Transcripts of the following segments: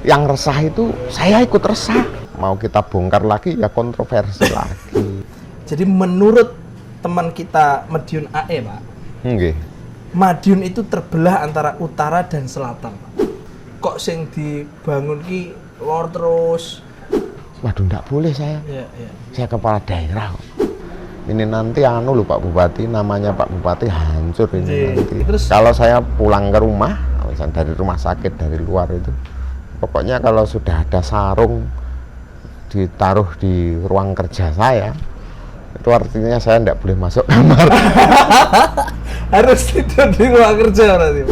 yang resah itu saya ikut resah. Mau kita bongkar lagi ya kontroversi lagi. Jadi menurut teman kita Madiun AE, Pak, Nggih. Madiun itu terbelah antara utara dan selatan, Pak. Kok sing dibangun ki lor terus? Waduh, enggak boleh saya. Iya. Saya kepala daerah. Ini nanti lho Pak Bupati, namanya Pak Bupati hancur ini nanti. Terus kalau saya pulang ke rumah, misalnya dari rumah sakit dari luar itu, pokoknya kalau sudah ada sarung ditaruh di ruang kerja saya, itu artinya saya tidak boleh masuk kamar. harus tidur di ruang kerja berarti.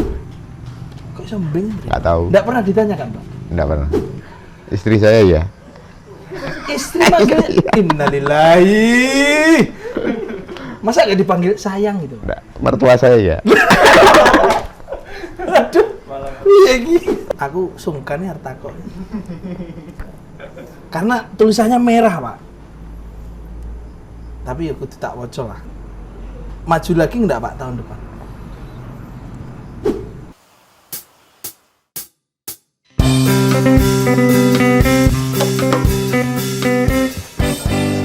Kok sembing? Nggak tahu. Nggak pernah ditanyakan, Pak? Nggak pernah. Istri saya ya. Istri manggil innalillahi. Masa nggak dipanggil sayang gitu? Nggak. Mertua saya ya. Aduh. Iya gitu. Aku sungkan ya Artako. Karena tulisannya merah, Pak. Tapi aku tidak woco lah. Maju lagi enggak, Pak, tahun depan?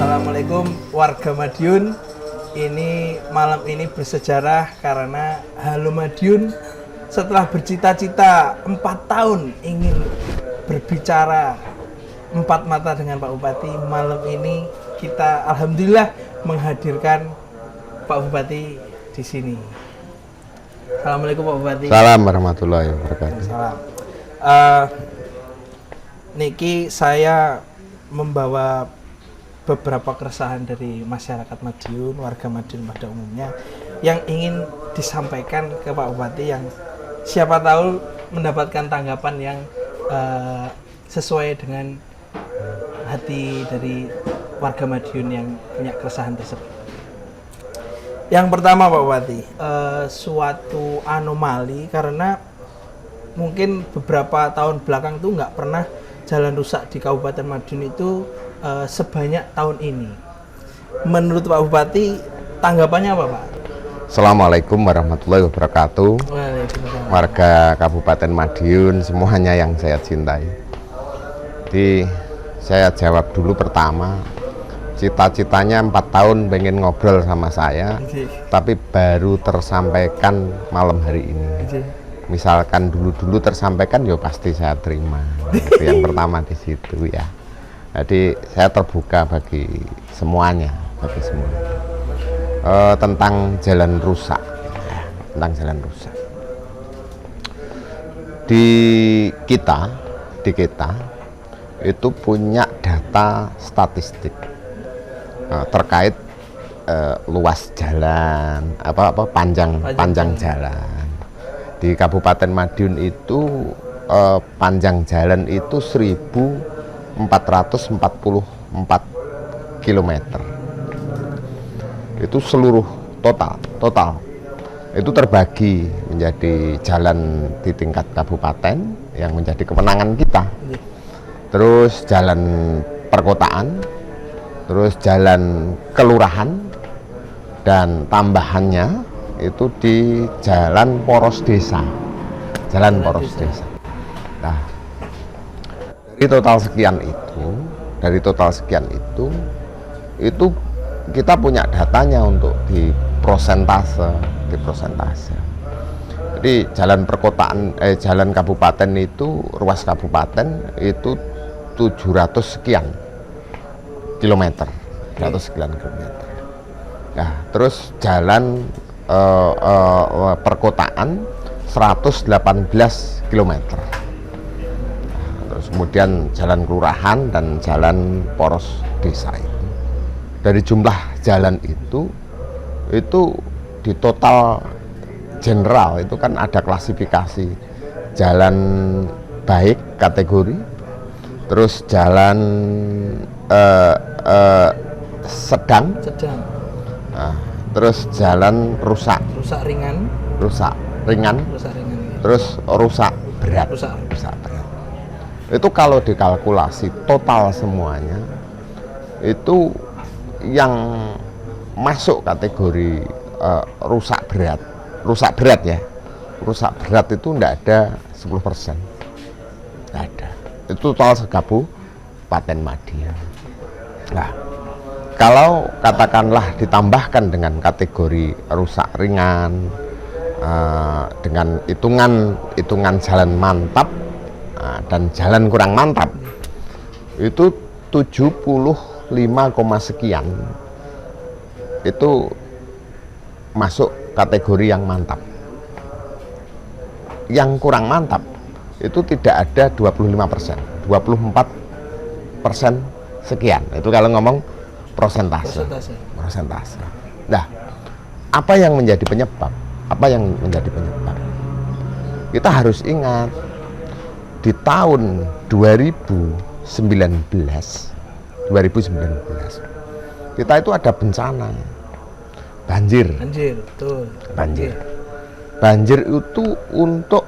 Assalamualaikum warga Madiun. Ini malam ini bersejarah karena Halo Madiun setelah bercita-cita 4 tahun ingin berbicara empat mata dengan Pak Bupati, malam ini kita alhamdulillah menghadirkan Pak Bupati di sini. Assalamualaikum Pak Bupati. Salam warahmatullahi wabarakatuh. Salam. Niki saya membawa beberapa keresahan dari masyarakat Madiun, warga Madiun pada umumnya yang ingin disampaikan ke Pak Bupati yang siapa tahu mendapatkan tanggapan yang sesuai dengan hati dari warga Madiun yang punya keresahan tersebut. Yang pertama Pak Bupati, suatu anomali karena mungkin beberapa tahun belakang itu nggak pernah jalan rusak di Kabupaten Madiun itu sebanyak tahun ini. Menurut Pak Bupati, tanggapannya apa Pak? Assalamualaikum warahmatullahi wabarakatuh. Waalaikumsalam. Warga Kabupaten Madiun semuanya yang saya cintai. Jadi saya jawab dulu pertama, cita-citanya 4 tahun pengen ngobrol sama saya, tapi baru tersampaikan malam hari ini. Misalkan dulu-dulu tersampaikan, ya pasti saya terima. Itu yang pertama di situ ya. Jadi saya terbuka bagi semuanya, bagi semua. Tentang jalan rusak, tentang jalan rusak. Di kita itu punya data statistik terkait luas jalan, panjang jalan. Di Kabupaten Madiun itu panjang jalan itu 1444 km. Itu seluruh total itu terbagi menjadi jalan di tingkat kabupaten yang menjadi kewenangan kita, terus jalan perkotaan, terus jalan kelurahan, dan tambahannya itu di jalan poros desa, desa. Nah, dari total sekian itu kita punya datanya untuk di prosentase. Jadi jalan perkotaan, jalan kabupaten itu, ruas kabupaten itu 700 sekian kilometer. Nah, terus jalan perkotaan 118 kilometer. Terus kemudian jalan kelurahan dan jalan poros desa itu. Dari jumlah jalan itu di total general itu kan ada klasifikasi jalan baik kategori, terus jalan sedang, nah, terus jalan rusak ringan, terus rusak berat. Itu kalau dikalkulasi total semuanya itu yang masuk kategori rusak berat itu enggak ada 10%, enggak ada. Itu tol Kabupaten Madiun. Nah, kalau katakanlah ditambahkan dengan kategori rusak ringan, dengan hitungan jalan mantap dan jalan kurang mantap, itu 75, sekian itu masuk kategori yang mantap. Yang kurang mantap itu tidak ada 25%, 24% sekian. Itu kalau ngomong persentase. Nah, apa yang menjadi penyebab? Kita harus ingat di tahun 2019 kita itu ada bencana banjir. Betul. Banjir itu untuk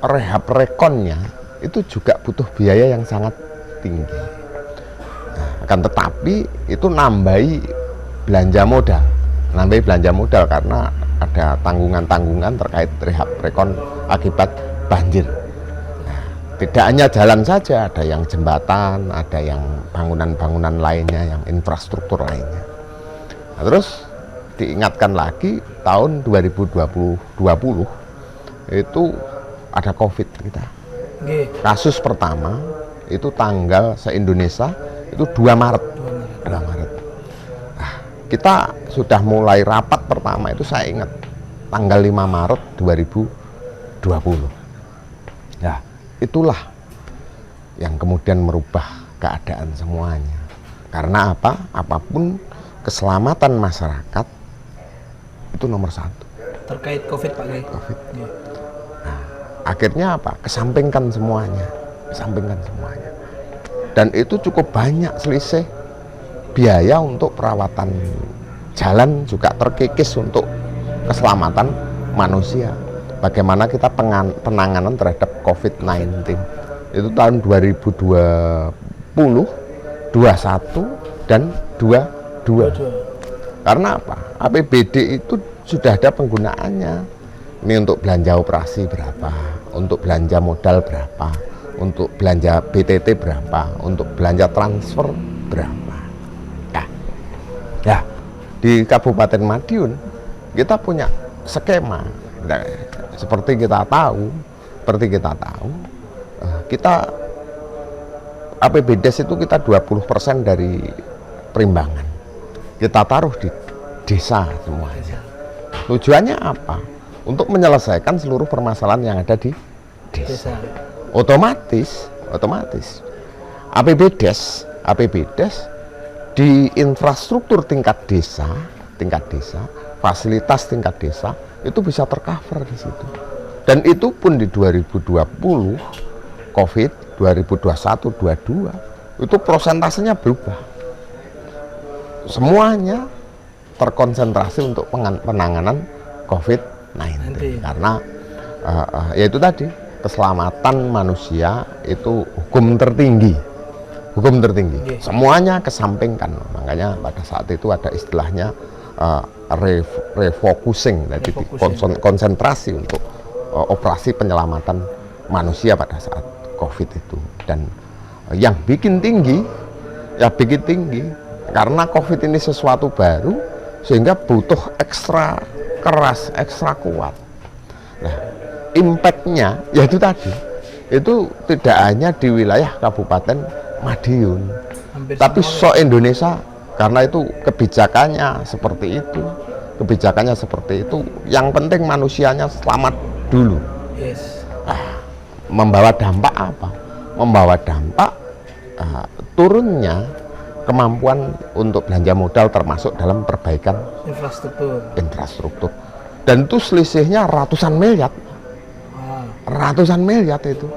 rehab rekonnya itu juga butuh biaya yang sangat tinggi. Nah, akan tetapi itu nambahi belanja modal karena ada tanggungan terkait rehab rekon akibat banjir. Nah, tidak hanya jalan saja, ada yang jembatan, ada yang bangunan-bangunan lainnya, yang infrastruktur lainnya. Nah, terus diingatkan lagi tahun 2020 itu ada COVID kita. Kasus pertama itu tanggal se-Indonesia itu 2 Maret. Nah, kita sudah mulai rapat pertama itu saya ingat tanggal 5 Maret 2020. Ya, itulah yang kemudian merubah keadaan semuanya. Karena apa? Apapun keselamatan masyarakat itu nomor 1. Terkait COVID, Pak Kiai. COVID. Nah, akhirnya apa? Kesampingkan semuanya. Dan itu cukup banyak selisih biaya untuk perawatan jalan, juga terkikis untuk keselamatan manusia. Bagaimana kita penanganan terhadap COVID-19 itu tahun 2020, 21 dan 22. Karena apa? APBD itu sudah ada penggunaannya. Ini untuk belanja operasi berapa, untuk belanja modal berapa, untuk belanja BTT berapa, untuk belanja transfer berapa. Nah, di Kabupaten Madiun kita punya skema. Nah, seperti kita tahu, kita APBDes itu kita 20% dari perimbangan. Kita taruh di desa semuanya. Tujuannya apa? Untuk menyelesaikan seluruh permasalahan yang ada di desa. Otomatis APBDes di infrastruktur tingkat desa, fasilitas tingkat desa itu bisa tercover di situ. Dan itu pun di 2020 COVID, 2021, 22 itu prosentasenya berubah. Semuanya terkonsentrasi untuk penanganan COVID-19 karena yaitu tadi keselamatan manusia itu hukum tertinggi. Semuanya kesampingkan. Makanya pada saat itu ada istilahnya refocusing, jadi konsentrasi untuk operasi penyelamatan manusia pada saat COVID itu. Dan yang bikin tinggi karena COVID ini sesuatu baru, sehingga butuh ekstra keras, ekstra kuat. Nah, impactnya yaitu tadi, itu tidak hanya di wilayah Kabupaten Madiun, tapi se-Indonesia, karena itu kebijakannya seperti itu. Yang penting manusianya selamat dulu. Membawa dampak apa? Membawa dampak turunnya kemampuan untuk belanja modal, termasuk dalam perbaikan infrastruktur. Dan itu selisihnya ratusan miliar. Ratusan miliar itu.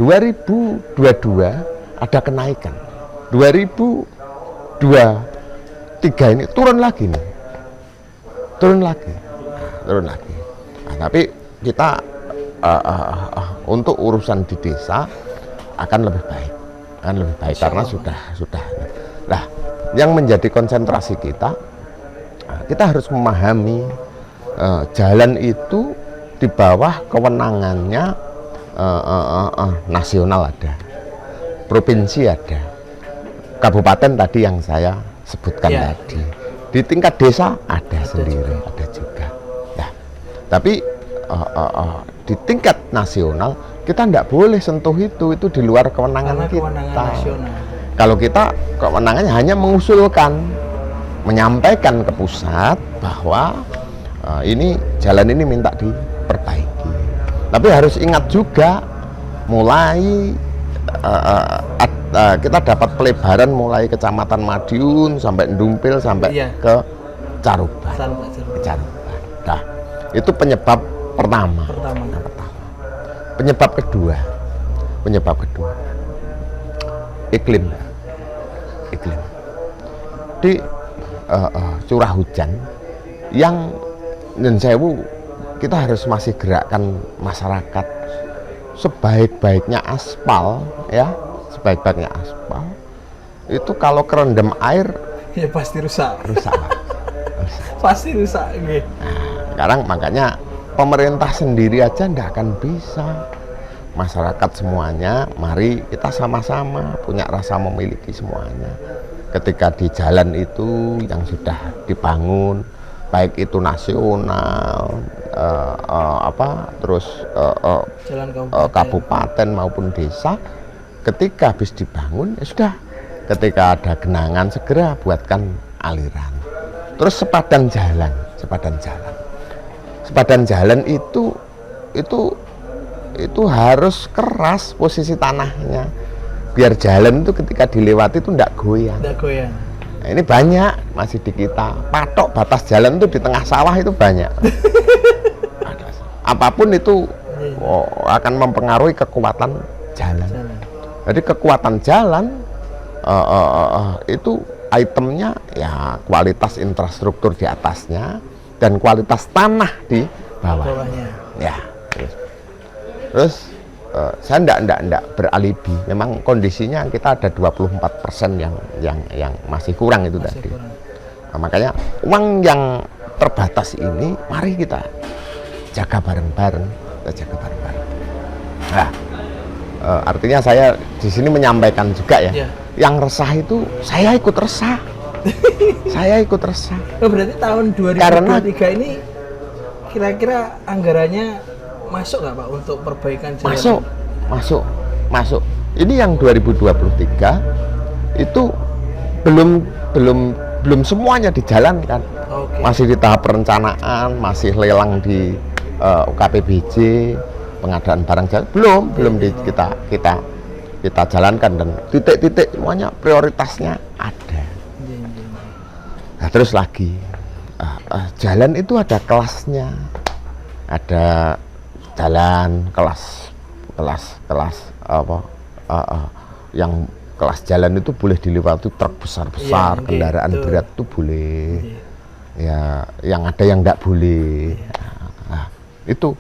2022 ada kenaikan. 2023 ini turun lagi. Nah, tapi kita untuk urusan di desa akan lebih baik karena sudah. Nah, yang menjadi konsentrasi kita harus memahami jalan itu di bawah kewenangannya nasional ada, provinsi ada, kabupaten tadi yang saya sebutkan Ya. tadi, di tingkat desa ada sendiri, ada juga. Ya, tapi di tingkat nasional kita tidak boleh sentuh itu di luar kewenangan Karena kita. kewenangan nasional. Kalau kita kewenangannya hanya mengusulkan, menyampaikan ke pusat bahwa ini jalan ini minta diperbaiki. Tapi harus ingat juga, mulai kita dapat pelebaran mulai Kecamatan Madiun sampai Ndumpil sampai Iya. ke Caruban. Caruban. Nah, itu penyebab pertama. Penyebab kedua, iklim. Di curah hujan yang Nyensewu, kita harus masih gerakkan masyarakat sebaik-baiknya aspal, ya, sebaik-baiknya aspal. Itu kalau kerendam air, Ya pasti rusak. rusak. Pasti rusak gitu. Nah, sekarang makanya pemerintah sendiri aja ndak akan bisa. Masyarakat semuanya, mari kita sama-sama punya rasa memiliki semuanya. Ketika di jalan itu yang sudah dibangun, baik itu nasional, terus Jalan kabupaten maupun desa, ketika habis dibangun ya sudah. Ketika ada genangan segera buatkan aliran. Terus sepadan jalan itu harus keras posisi tanahnya, biar jalan itu ketika dilewati itu tidak goyang. Nah, ini banyak masih di kita, patok batas jalan itu di tengah sawah itu banyak. Apapun itu akan mempengaruhi kekuatan jalan. Jadi kekuatan jalan itu itemnya ya kualitas infrastruktur di atasnya dan kualitas tanah di bawahnya. Ya. Terus saya enggak beralibi. Memang kondisinya kita ada 24% yang masih kurang itu tadi. Nah, makanya uang yang terbatas ini mari kita jaga bareng-bareng, Nah, artinya saya di sini menyampaikan juga ya. Yang resah itu saya ikut resah. Oh, berarti tahun 2023 ini kira-kira anggarannya masuk nggak Pak untuk perbaikan jalan? Masuk. Ini yang 2023 itu belum semuanya dijalankan. Masih di tahap perencanaan, masih lelang di UKPBJ, pengadaan barang jalan belum kita jalankan, dan titik-titik semuanya prioritasnya ada. Nah, terus lagi jalan itu ada kelasnya, ada jalan kelas yang kelas jalan itu boleh dilewati truk besar-besar, kendaraan berat itu boleh. Ya, yang ada yang enggak boleh. Nah, itu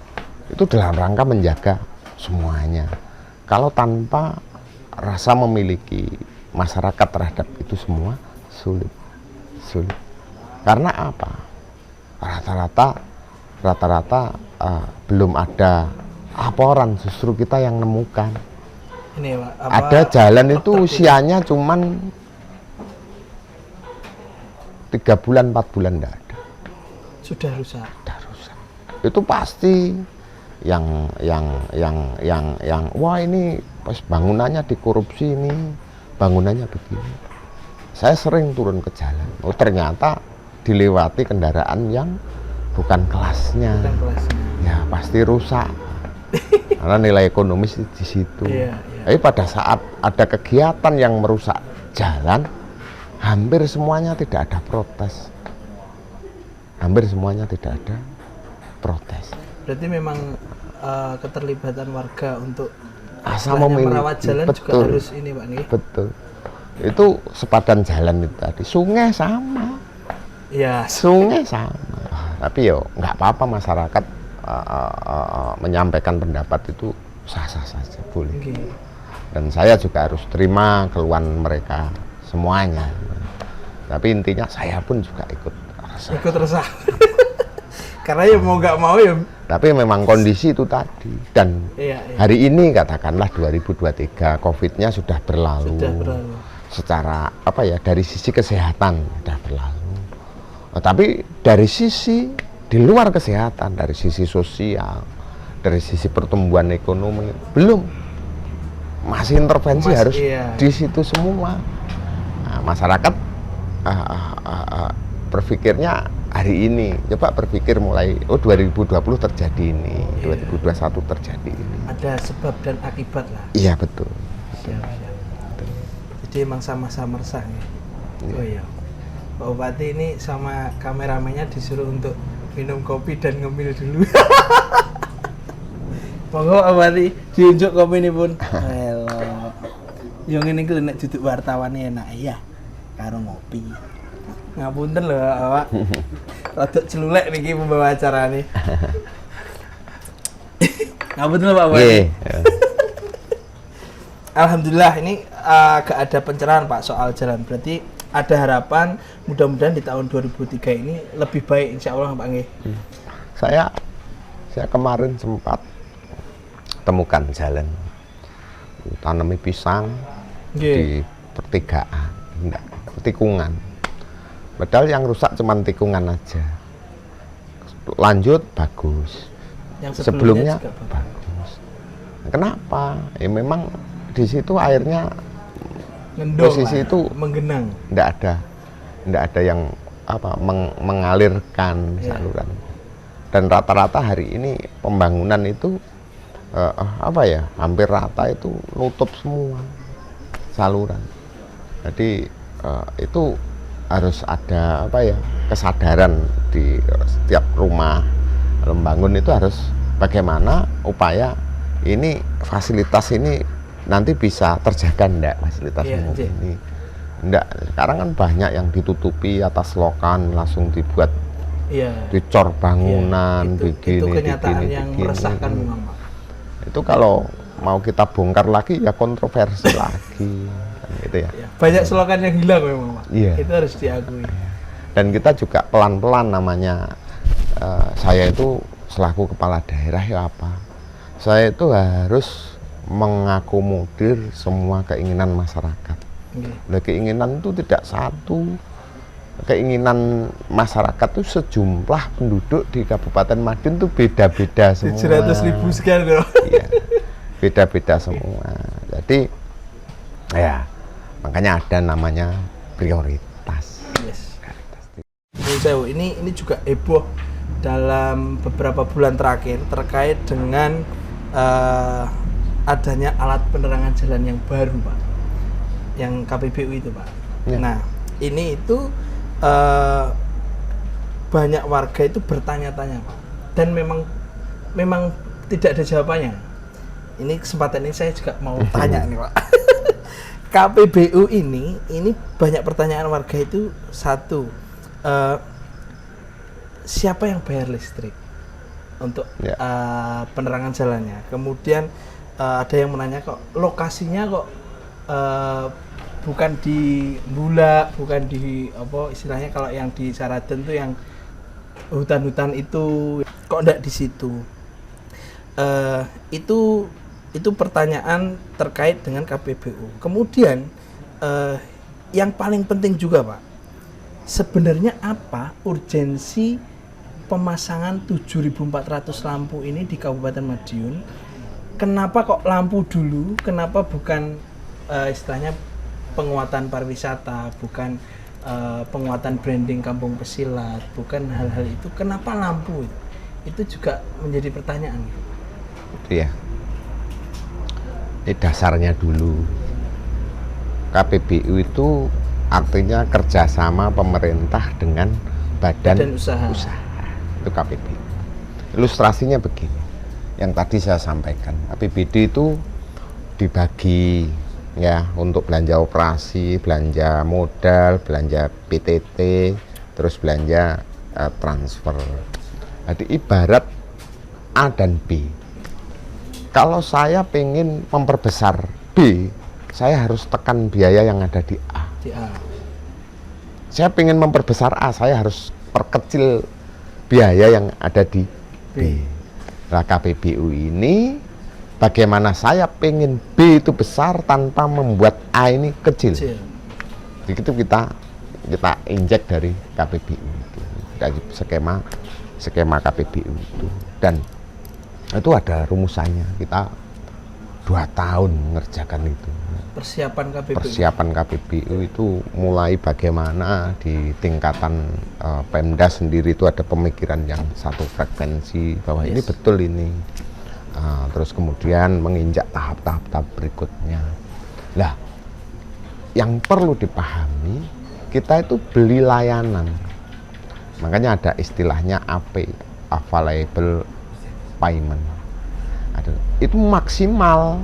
dalam rangka menjaga semuanya. Kalau tanpa rasa memiliki masyarakat terhadap itu semua sulit. Karena apa? Rata-rata belum ada laporan, justru kita yang nemukan. Ini, Pak, ada jalan itu usianya cuman 3 bulan 4 bulan enggak ada. Sudah rusak. Itu pasti yang wah ini pas bangunannya dikorupsi, ini bangunannya begini. Saya sering turun ke jalan, ternyata dilewati kendaraan yang bukan kelasnya. Ya pasti rusak. Karena nilai ekonomis di situ. Tapi pada saat ada kegiatan yang merusak jalan, hampir semuanya tidak ada protes. Berarti memang keterlibatan warga untuk merawat jalan juga harus ini, Pak nih. Betul. Itu sepadan jalan itu tadi. Sungai sama. Ya. Sungai sama. Tapi yo nggak apa-apa masyarakat menyampaikan pendapat itu sah-sah saja, boleh. Dan saya juga harus terima keluhan mereka semuanya. Tapi intinya saya pun juga ikut resah. Karena ya mau nggak mau ya. Tapi memang kondisi itu tadi. Dan Iya. hari ini katakanlah 2023 COVID-nya sudah berlalu. Sudah berlalu. Secara apa ya, dari sisi kesehatan sudah berlalu. Tapi dari sisi di luar kesehatan, dari sisi sosial, dari sisi pertumbuhan ekonomi belum, masih intervensi harus di situ semua. Nah, masyarakat berpikirnya hari ini, coba berpikir mulai 2020 terjadi ini, 2021 terjadi ini. Ada sebab dan akibat lah. Iya betul. Siap. Jadi emang sama-sama resah ya. Oh iya. Pak Bupati ini sama kameramennya disuruh untuk minum kopi dan ngemil dulu. Monggo Pak Bupati diunjuk kopi ini pun. Halo. Yang ini ku nek duduk wartawan enak ya. Karo ngopi. Ngapunten lho Pak. Rodok celulek niki pembawa acara nih. Ngapunten lho Pak Bupati. Alhamdulillah ini agak ada pencerahan Pak soal jalan. Berarti ada harapan mudah-mudahan di tahun 2003 ini lebih baik insya Allah Pak Nggih. Saya kemarin sempat temukan jalan tanami pisang di pertigaan, enggak, tikungan. Padahal yang rusak cuma tikungan aja. Lanjut bagus. Yang sebelumnya juga bagus. Kenapa? Ya memang di situ airnya ngendong posisi lah, itu menggenang. Enggak ada yang apa mengalirkan saluran. Dan rata-rata hari ini pembangunan itu apa ya, hampir rata itu nutup semua saluran. Jadi itu harus ada apa ya, kesadaran di setiap rumah membangun itu harus bagaimana upaya ini fasilitas ini nanti bisa terjaga enggak fasilitas ini. Enggak, sekarang kan banyak yang ditutupi atas lokan langsung dibuat dicor bangunan itu kenyataan yang meresahkan memang Pak. Itu kalau mau kita bongkar lagi ya kontroversi lagi kan gitu ya. Banyak slogan yang hilang memang Pak. Itu harus diakui. Dan kita juga pelan-pelan namanya saya itu selaku kepala daerah ya apa? Saya itu harus mengakomodir semua keinginan masyarakat. Nah, keinginan itu tidak satu. Keinginan masyarakat itu sejumlah penduduk di Kabupaten Madiun itu beda-beda semua. 700.000 sekian loh. Iya, beda-beda semua. Jadi ya makanya ada namanya prioritas. Ini juga heboh dalam beberapa bulan terakhir terkait dengan adanya alat penerangan jalan yang baru Pak, yang KPBU itu Pak. Nah ini itu banyak warga itu bertanya-tanya Pak, dan memang tidak ada jawabannya. Ini kesempatan ini saya juga mau tanya nih Pak. KPBU ini banyak pertanyaan warga itu. Satu, siapa yang bayar listrik untuk penerangan jalannya? Kemudian ada yang menanya kok lokasinya kok bukan di Bulak, bukan di apa istilahnya kalau yang di Saraden tuh yang hutan-hutan itu kok enggak di situ. Itu pertanyaan terkait dengan KPBU. Kemudian yang paling penting juga Pak, sebenarnya apa urgensi pemasangan 7.400 lampu ini di Kabupaten Madiun? Kenapa kok lampu dulu? Kenapa bukan istilahnya penguatan pariwisata, bukan penguatan branding kampung pesilat, bukan hal-hal itu? Kenapa lampu? Itu juga menjadi pertanyaan. Iya. Ini dasarnya dulu. KPBU itu artinya kerjasama pemerintah dengan badan usaha. Itu KPBU. Ilustrasinya begini. Yang tadi saya sampaikan, APBD itu dibagi ya untuk belanja operasi, belanja modal, belanja PTT, terus belanja transfer. Jadi ibarat A dan B. Kalau saya pengen memperbesar B, saya harus tekan biaya yang ada di A. Saya pengen memperbesar A, saya harus perkecil biaya yang ada di B. B. Nah, KPBU ini bagaimana saya pengen B itu besar tanpa membuat A ini kecil. Kecil. Jadi itu kita injek dari KPBU itu, dari skema KPBU itu, dan itu ada rumusannya. Kita 2 tahun mengerjakan itu. Persiapan KPBU itu mulai bagaimana di tingkatan Pemda sendiri itu ada pemikiran yang satu frekuensi bahwa ini betul ini. Terus kemudian menginjak tahap-tahap berikutnya. Lah, yang perlu dipahami, kita itu beli layanan. Makanya ada istilahnya AP, Available Payment. Itu maksimal.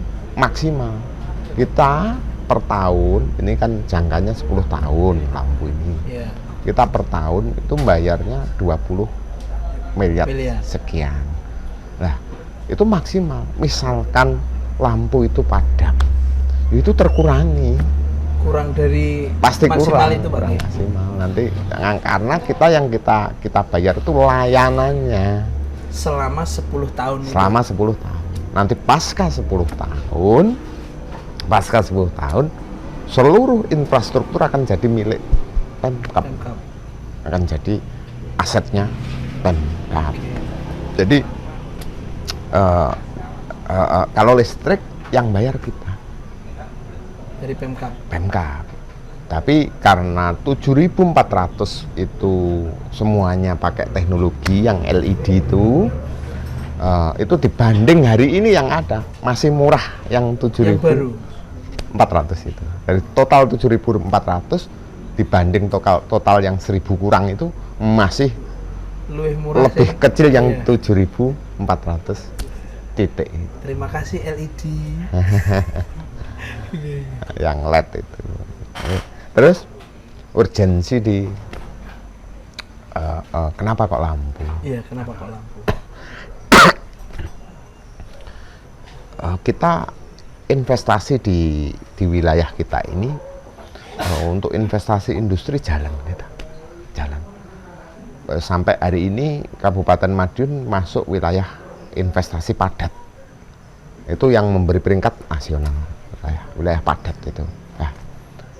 Kita per tahun, ini kan jangkanya 10 tahun lampu ini. Kita per tahun itu bayarnya 20 miliar sekian. Nah, itu maksimal. Misalkan lampu itu padam, itu terkurangi. Kurang dari pasti maksimal kurang, itu Pak. Maksimal. Nanti karena yang kita bayar itu layanannya selama 10 tahun. Selama 10 tahun. Nanti pasca 10 tahun seluruh infrastruktur akan jadi milik Pemkab. Akan jadi asetnya Pemkab. Jadi kalau listrik yang bayar kita dari Pemkab. Tapi karena 7.400 itu semuanya pakai teknologi yang LED itu dibanding hari ini yang ada masih murah yang 7.400 itu. Dari total 7.400 dibanding total yang 1.000 kurang itu masih lebih kecil yang 7.400 titik. Terima kasih LED. Yang LED itu. Terus urgensi di kenapa kok lampu? Iya, kenapa kok lampu? Kita investasi di wilayah kita ini untuk investasi industri jalan. Sampai hari ini Kabupaten Madiun masuk wilayah investasi padat. Itu yang memberi peringkat nasional, wilayah padat itu. Nah,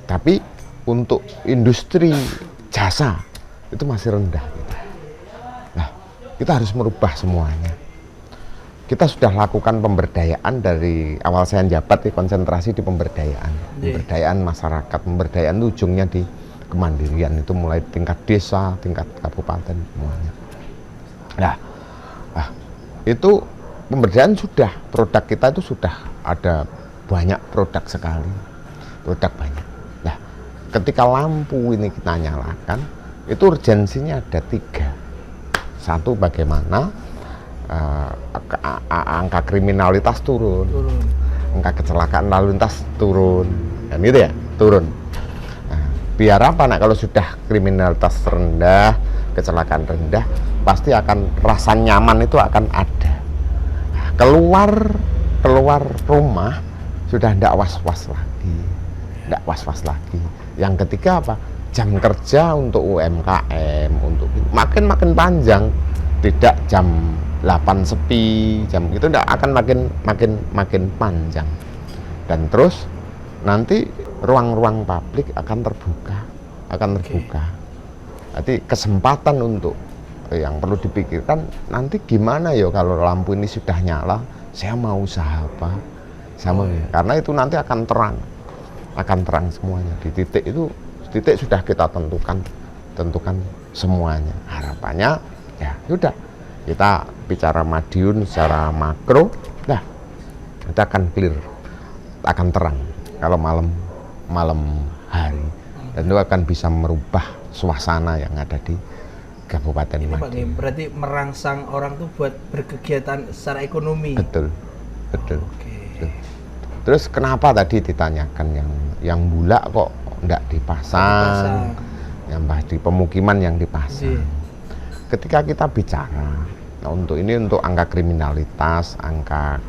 tapi untuk industri jasa itu masih rendah. Nah, kita harus merubah semuanya. Kita sudah lakukan pemberdayaan dari awal saya jabat, konsentrasi di pemberdayaan masyarakat, pemberdayaan ujungnya di kemandirian, itu mulai tingkat desa, tingkat kabupaten semuanya. Nah, itu pemberdayaan sudah, produk kita itu sudah ada banyak produk sekali, produk banyak. Nah, ketika lampu ini kita nyalakan, itu urgensinya ada 3. Satu, bagaimana angka kriminalitas turun, angka kecelakaan lalu lintas turun, dan gitu ya, turun. Nah, biar apa? Nah, kalau sudah kriminalitas rendah, kecelakaan rendah, pasti akan rasa nyaman itu akan ada. Nah, keluar rumah sudah tidak was-was lagi. Yang ketiga apa? Jam kerja untuk UMKM, untuk makin panjang, tidak jam 8 sepi, jam itu akan makin panjang. Dan terus nanti ruang-ruang publik akan terbuka. Nanti kesempatan untuk yang perlu dipikirkan nanti gimana ya kalau lampu ini sudah nyala, saya mau usaha apa? Karena itu nanti akan terang semuanya. Di titik sudah kita tentukan semuanya. Harapannya ya sudah, kita bicara Madiun secara makro, nah kita akan clear, akan terang kalau malam hari, dan itu akan bisa merubah suasana yang ada di Kabupaten Madiun. Berarti merangsang orang tuh buat berkegiatan secara ekonomi. Betul. Terus kenapa tadi ditanyakan yang bulak kok enggak dipasang, yang di pemukiman yang dipasang. Ketika kita bicara, untuk angka kriminalitas, angka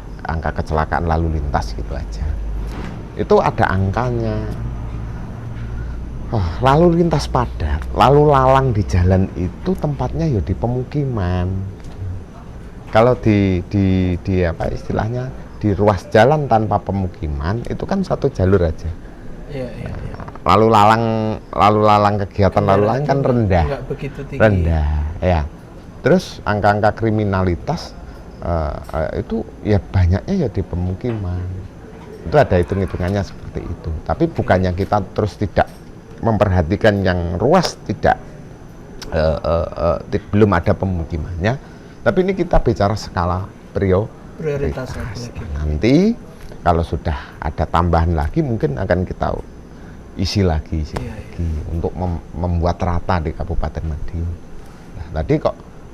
kecelakaan lalu lintas gitu aja, itu ada angkanya. lalu lintas padat, lalu lalang di jalan itu tempatnya ya di pemukiman. Kalau di apa istilahnya di ruas jalan tanpa pemukiman itu kan satu jalur aja. Iya. Lalu lalang kegiatan lalu lalang kan rendah. Nggak begitu tinggi. Rendah, ya. Terus angka-angka kriminalitas itu ya banyaknya ya di pemukiman. Itu ada hitung-hitungannya seperti itu. Tapi bukannya kita terus tidak memperhatikan yang ruas tidak belum ada pemukimannya. Tapi ini kita bicara skala prioritas. Nanti kalau sudah ada tambahan lagi mungkin akan kita isi lagi untuk membuat rata di Kabupaten Madiun. Nah, tadi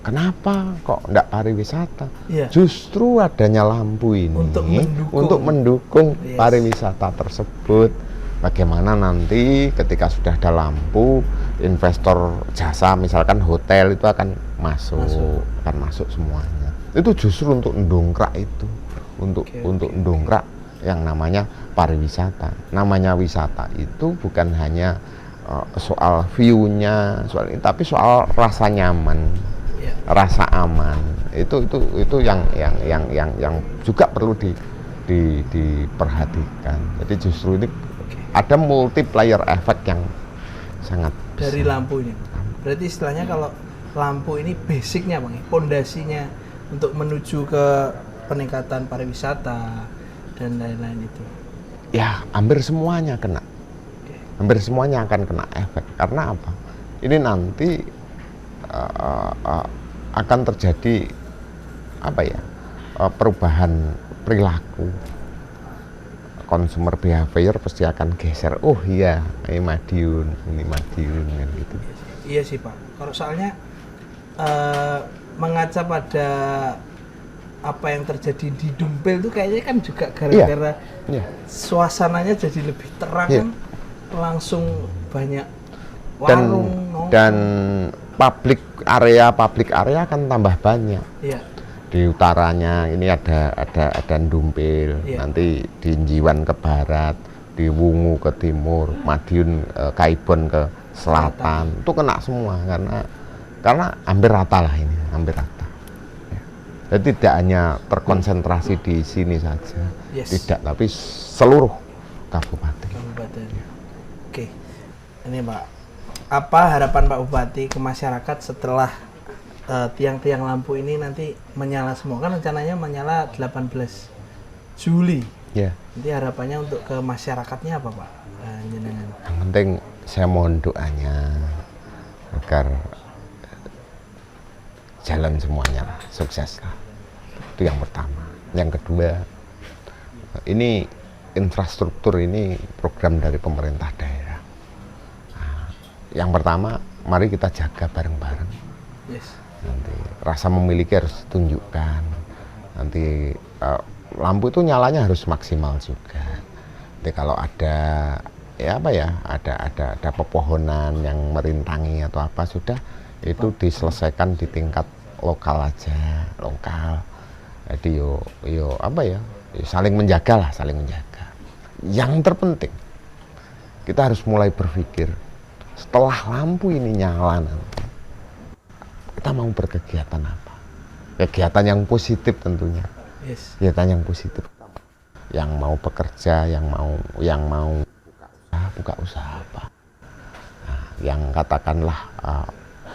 kenapa kok enggak pariwisata? Justru adanya lampu ini untuk mendukung pariwisata tersebut. Bagaimana nanti ketika sudah ada lampu, investor jasa misalkan hotel itu akan masuk semuanya. Itu justru untuk mendongkrak itu, untuk mendongkrak yang namanya pariwisata. Namanya wisata itu bukan hanya soal view-nya, tapi soal rasa nyaman, rasa aman. Itu yang juga perlu diperhatikan. Jadi justru ini ada multiplier efek yang sangat dari lampu ini. Berarti istilahnya kalau lampu ini basicnya Bang, pondasinya untuk menuju ke peningkatan pariwisata dan lain-lain itu. Ya, hampir semuanya kena. Hampir semuanya akan kena efek. Karena apa? Ini nanti akan terjadi perubahan perilaku. Consumer behavior pasti akan geser. Oh iya, ini Madiun kan gitu. Iya sih Pak. Kalau soalnya mengaca pada apa yang terjadi di Dumpil itu kayaknya kan juga gara-gara suasananya jadi lebih terang kan, langsung banyak warung dan public area akan tambah banyak. Di utaranya ini ada Dumpil, nanti di Njiwan ke barat, di Wungu ke timur, Madiun, Kaibon ke selatan. Itu kena semua karena hampir rata lah ini, hampir rata. Jadi tidak hanya terkonsentrasi di sini saja, tidak, tapi seluruh kabupaten. Oke, ini Pak, apa harapan Pak Bupati ke masyarakat setelah tiang-tiang lampu ini nanti menyala semua? Kan rencananya menyala 18 Juli. Nanti harapannya untuk ke masyarakatnya apa Pak? Jenengan. Yang penting saya mohon doanya agar jalan semuanya sukses lah. Itu yang pertama. Yang kedua, ini infrastruktur ini program dari pemerintah daerah. Nah, yang pertama, mari kita jaga bareng-bareng. Nanti rasa memiliki harus ditunjukkan. Nanti lampu itu nyalanya harus maksimal juga. Nanti kalau ada ada pepohonan yang merintangi atau apa, sudah itu diselesaikan di tingkat lokal aja, Jadi saling menjaga lah, saling menjaga. Yang terpenting kita harus mulai berpikir setelah lampu ini nyala nanti kita mau berkegiatan apa? Kegiatan yang positif tentunya. Kegiatan yang positif. Yang mau bekerja, yang mau buka usaha apa? Nah, yang katakanlah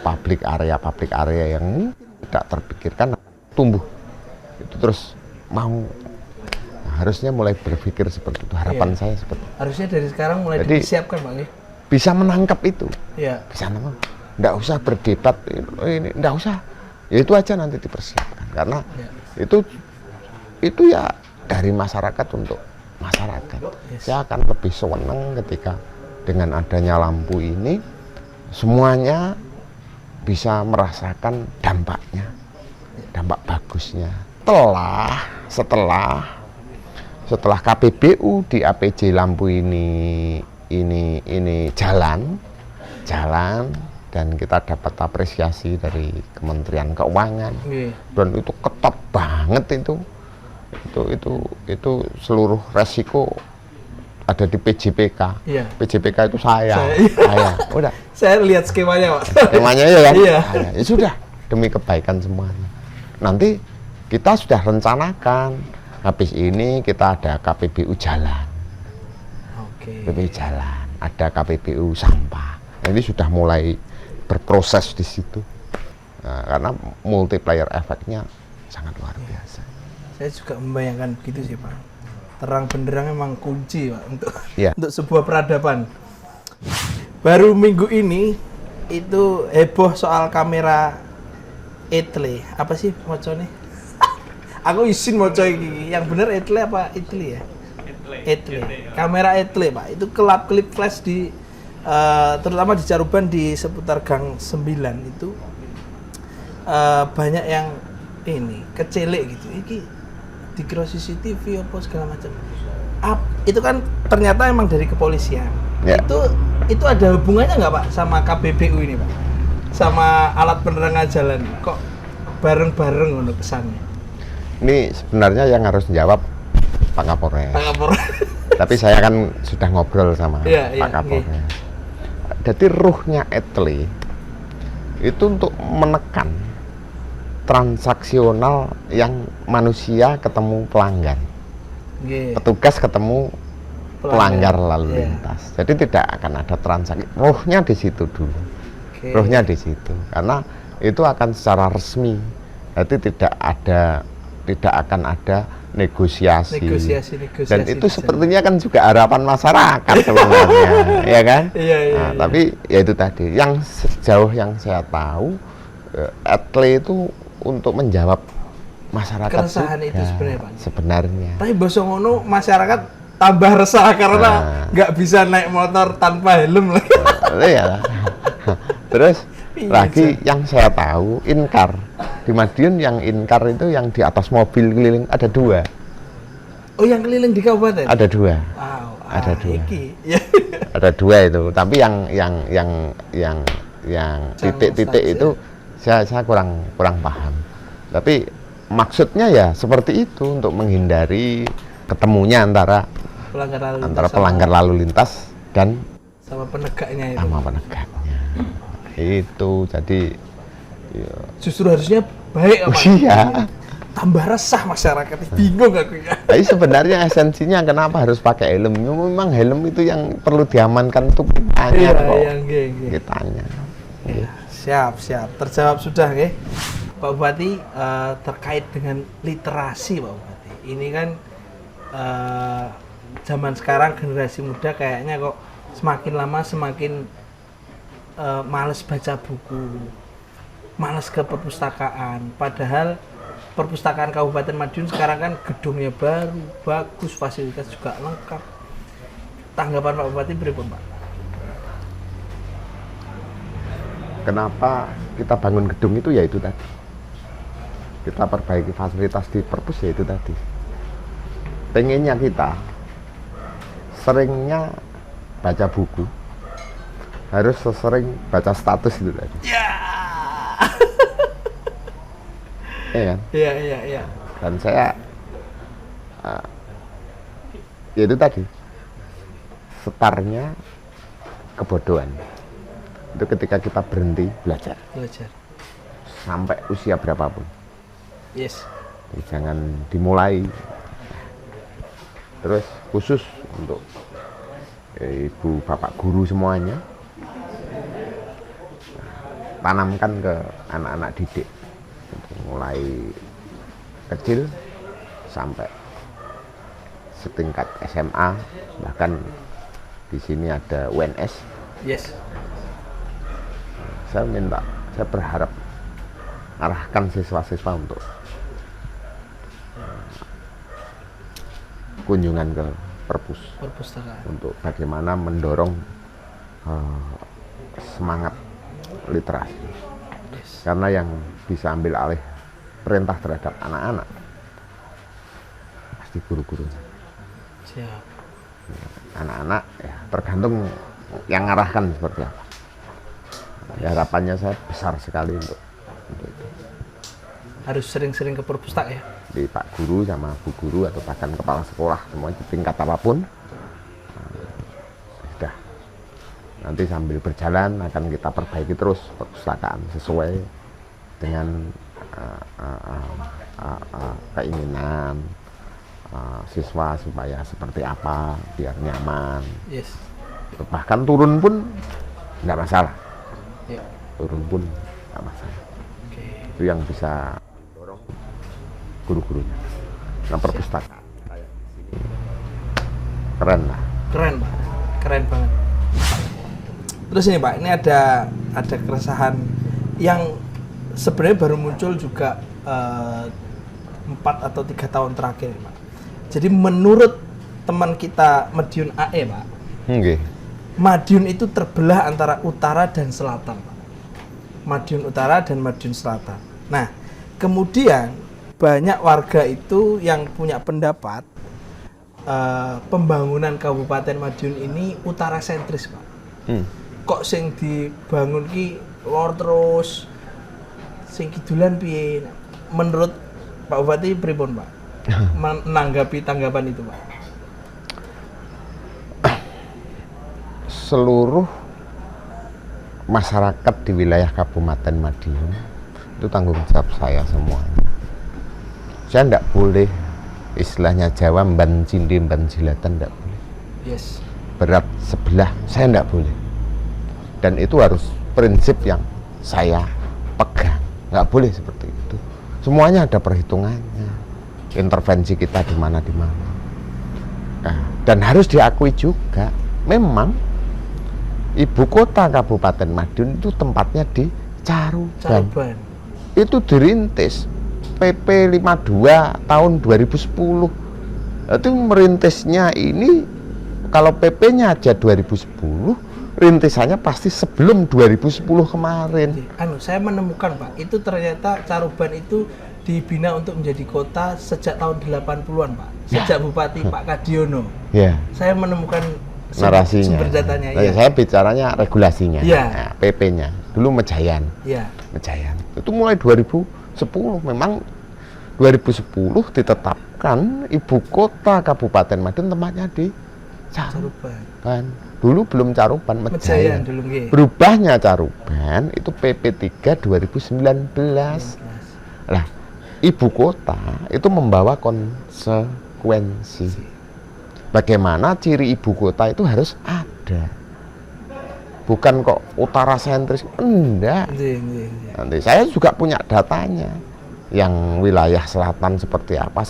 public area yang mungkin tidak terpikirkan tumbuh. Itu terus mau. Nah, harusnya mulai berpikir seperti itu. Harapan saya seperti itu. Harusnya dari sekarang mulai disiapkan, Bang. Bisa menangkap itu. Bisa menangkap. Nggak usah berdebat, ini nggak usah, ya itu aja nanti dipersiapkan karena itu ya dari masyarakat untuk masyarakat. Saya akan lebih senang ketika dengan adanya lampu ini semuanya bisa merasakan dampaknya, dampak bagusnya. Setelah KPBU di APJ lampu ini jalan dan kita dapat apresiasi dari Kementerian Keuangan dan itu ketat banget itu seluruh resiko ada di PJPK. Iya. PJPK itu saya. Udah. Saya lihat skemanya, Pak. Skemanya ya kan? Iya. Ya sudah, demi kebaikan semuanya. Nanti kita sudah rencanakan, habis ini kita ada KPBU jalan. Oke. KPBU jalan, ada KPBU sampah. Ini sudah mulai berproses di situ. Nah, karena multiplier efeknya sangat luar biasa. Saya juga membayangkan begitu sih, Pak. Terang benderang memang kunci, Pak, Iya. untuk sebuah peradaban. Baru minggu ini itu heboh soal kamera Etle. Apa sih moconya? Aku izin moco iki. Yang bener Etle apa Etle ya? Etle. Kamera Etle, Pak. Itu kelap-kelip flash di terutama di Caruban di seputar Gang 9 itu banyak yang ini kecelek gitu. Iki dikira CCTV apa segala macam. Itu kan ternyata emang dari kepolisian. Ya. Itu ada hubungannya nggak, Pak, sama KPBU ini, Pak? Sama alat penerangan jalan. Kok bareng-bareng untuk kesannya? Ini sebenarnya yang harus menjawab Pak Kapolres. Pak Kapolres. Tapi saya kan sudah ngobrol sama Iya, Pak Kapolres. Jadi ruhnya Etle itu untuk menekan transaksional yang manusia ketemu pelanggar, petugas ketemu pelanggar lalu lintas. Jadi tidak akan ada transaksi. Ruhnya di situ dulu. Ruhnya di situ. Karena itu akan secara resmi. Jadi tidak akan ada negosiasi. Dan itu sepertinya kan juga harapan masyarakat sebenarnya, ya kan? Iya. Tapi ya itu tadi. Yang sejauh yang saya tahu, Etle itu untuk menjawab masyarakat keresahan juga, itu sebenarnya, Pak. Sebenarnya. Tapi basa ngono masyarakat tambah resah karena nggak bisa naik motor tanpa helm lagi. Iya. Terus lagi yang saya tahu Inkar di Madiun, yang Inkar itu yang di atas mobil keliling ada 2. Oh, yang keliling di kabupaten? Ada 2. Wow, ada 2. Ada 2 itu. Tapi yang titik-titik itu saya kurang paham. Tapi maksudnya ya seperti itu, untuk menghindari ketemunya antara pelanggar lalu lintas dan sama penegaknya itu. Sama penegaknya. Itu jadi ya. Justru harusnya baik, Pak. Iya. Tambah resah masyarakat, bingung aku ya. Tapi sebenarnya esensinya kenapa harus pakai helm? Memang helm itu yang perlu diamankan untuk kitanya kok. Kitanya. Ya, siap. Terjawab sudah, nggih. Pak Bupati, terkait dengan literasi, Pak Bupati. Ini kan zaman sekarang generasi muda kayaknya kok semakin lama semakin males baca buku, males ke perpustakaan. Padahal perpustakaan Kabupaten Madiun sekarang kan gedungnya baru, bagus, fasilitas juga lengkap. Tanggapan Pak Bupati berapa, Pak? Kenapa kita bangun gedung itu, ya itu tadi. Kita perbaiki fasilitas di perpus, ya itu tadi. Pengennya kita seringnya baca buku, harus sesering baca status itu tadi. Ya. Iya kan? Iya. Dan saya ya itu tadi, setarnya kebodohan itu ketika kita berhenti belajar sampai usia berapapun. Yes. Jadi jangan dimulai. Terus khusus untuk ibu bapak guru semuanya, tanamkan ke anak-anak didik mulai kecil sampai setingkat SMA, bahkan di sini ada UNS. Yes. Saya berharap arahkan siswa-siswa untuk kunjungan ke perpustakaan untuk bagaimana mendorong semangat literasi. Yes. Karena yang bisa ambil alih perintah terhadap anak-anak pasti guru-gurunya. Siap. Anak-anak ya tergantung yang ngarahkan seperti apa. Ya, harapannya saya besar sekali untuk itu. Harus sering-sering ke perpustakaan ya? Di Pak Guru sama Bu Guru atau bahkan kepala sekolah, semua di tingkat apapun, nanti sambil berjalan akan kita perbaiki terus perpustakaan sesuai dengan keinginan siswa supaya seperti apa biar nyaman. Yes. Bahkan turun pun nggak masalah, Ya. turun pun nggak masalah. Oke. Itu yang bisa dorong guru-gurunya. Nah, perpustakaan kayak di sini keren lah. Keren Pak, keren banget. Terus ini Pak, ini ada keresahan yang sebenarnya baru muncul juga 4 atau 3 tahun terakhir Pak. Jadi menurut teman kita Madiun AE Pak, Okay. Madiun itu terbelah antara utara dan selatan Pak. Madiun Utara dan Madiun Selatan. Nah, kemudian banyak warga itu yang punya pendapat pembangunan Kabupaten Madiun ini utara sentris Pak. Kok sing dibangun ki lor terus, sing kidulan piye? Menurut Pak Bupati pripun Pak? Menanggapi tanggapan itu Pak? Seluruh masyarakat di wilayah Kabupaten Madiun itu tanggung jawab saya semuanya. Saya tidak boleh istilahnya Jawa mban cindi mban jilatan, tidak boleh. Yes. Berat sebelah saya tidak boleh. Dan itu harus prinsip yang saya pegang. Nggak boleh seperti itu. Semuanya ada perhitungannya. Intervensi kita di mana. Nah, dan harus diakui juga, memang ibu kota Kabupaten Madiun itu tempatnya di Caruban. Itu dirintis PP 52 tahun 2010. Itu merintisnya ini, kalau PP-nya aja 2010, rintisannya pasti sebelum 2010 kemarin. Saya menemukan Pak, itu ternyata Caruban itu dibina untuk menjadi kota sejak tahun 80-an Pak. Sejak Bupati Pak Kadiono. Ya. Saya menemukan Narasinya. sumber datanya. Ya. Saya bicaranya regulasinya, Ya. nah, PP-nya. Dulu Mejayan. Ya. Mejayan. Itu mulai 2010, memang 2010 ditetapkan ibu kota Kabupaten Madiun tempatnya di Caruban. Dulu belum Caruban, Mejayan. Dulu nggih. Berubahnya Caruban itu PP 3 2019. Lah, ibu kota itu membawa konsekuensi. Bagaimana ciri ibu kota itu harus ada. Bukan kok utara sentris, enggak. Nanti saya juga punya datanya. Yang wilayah selatan seperti apa.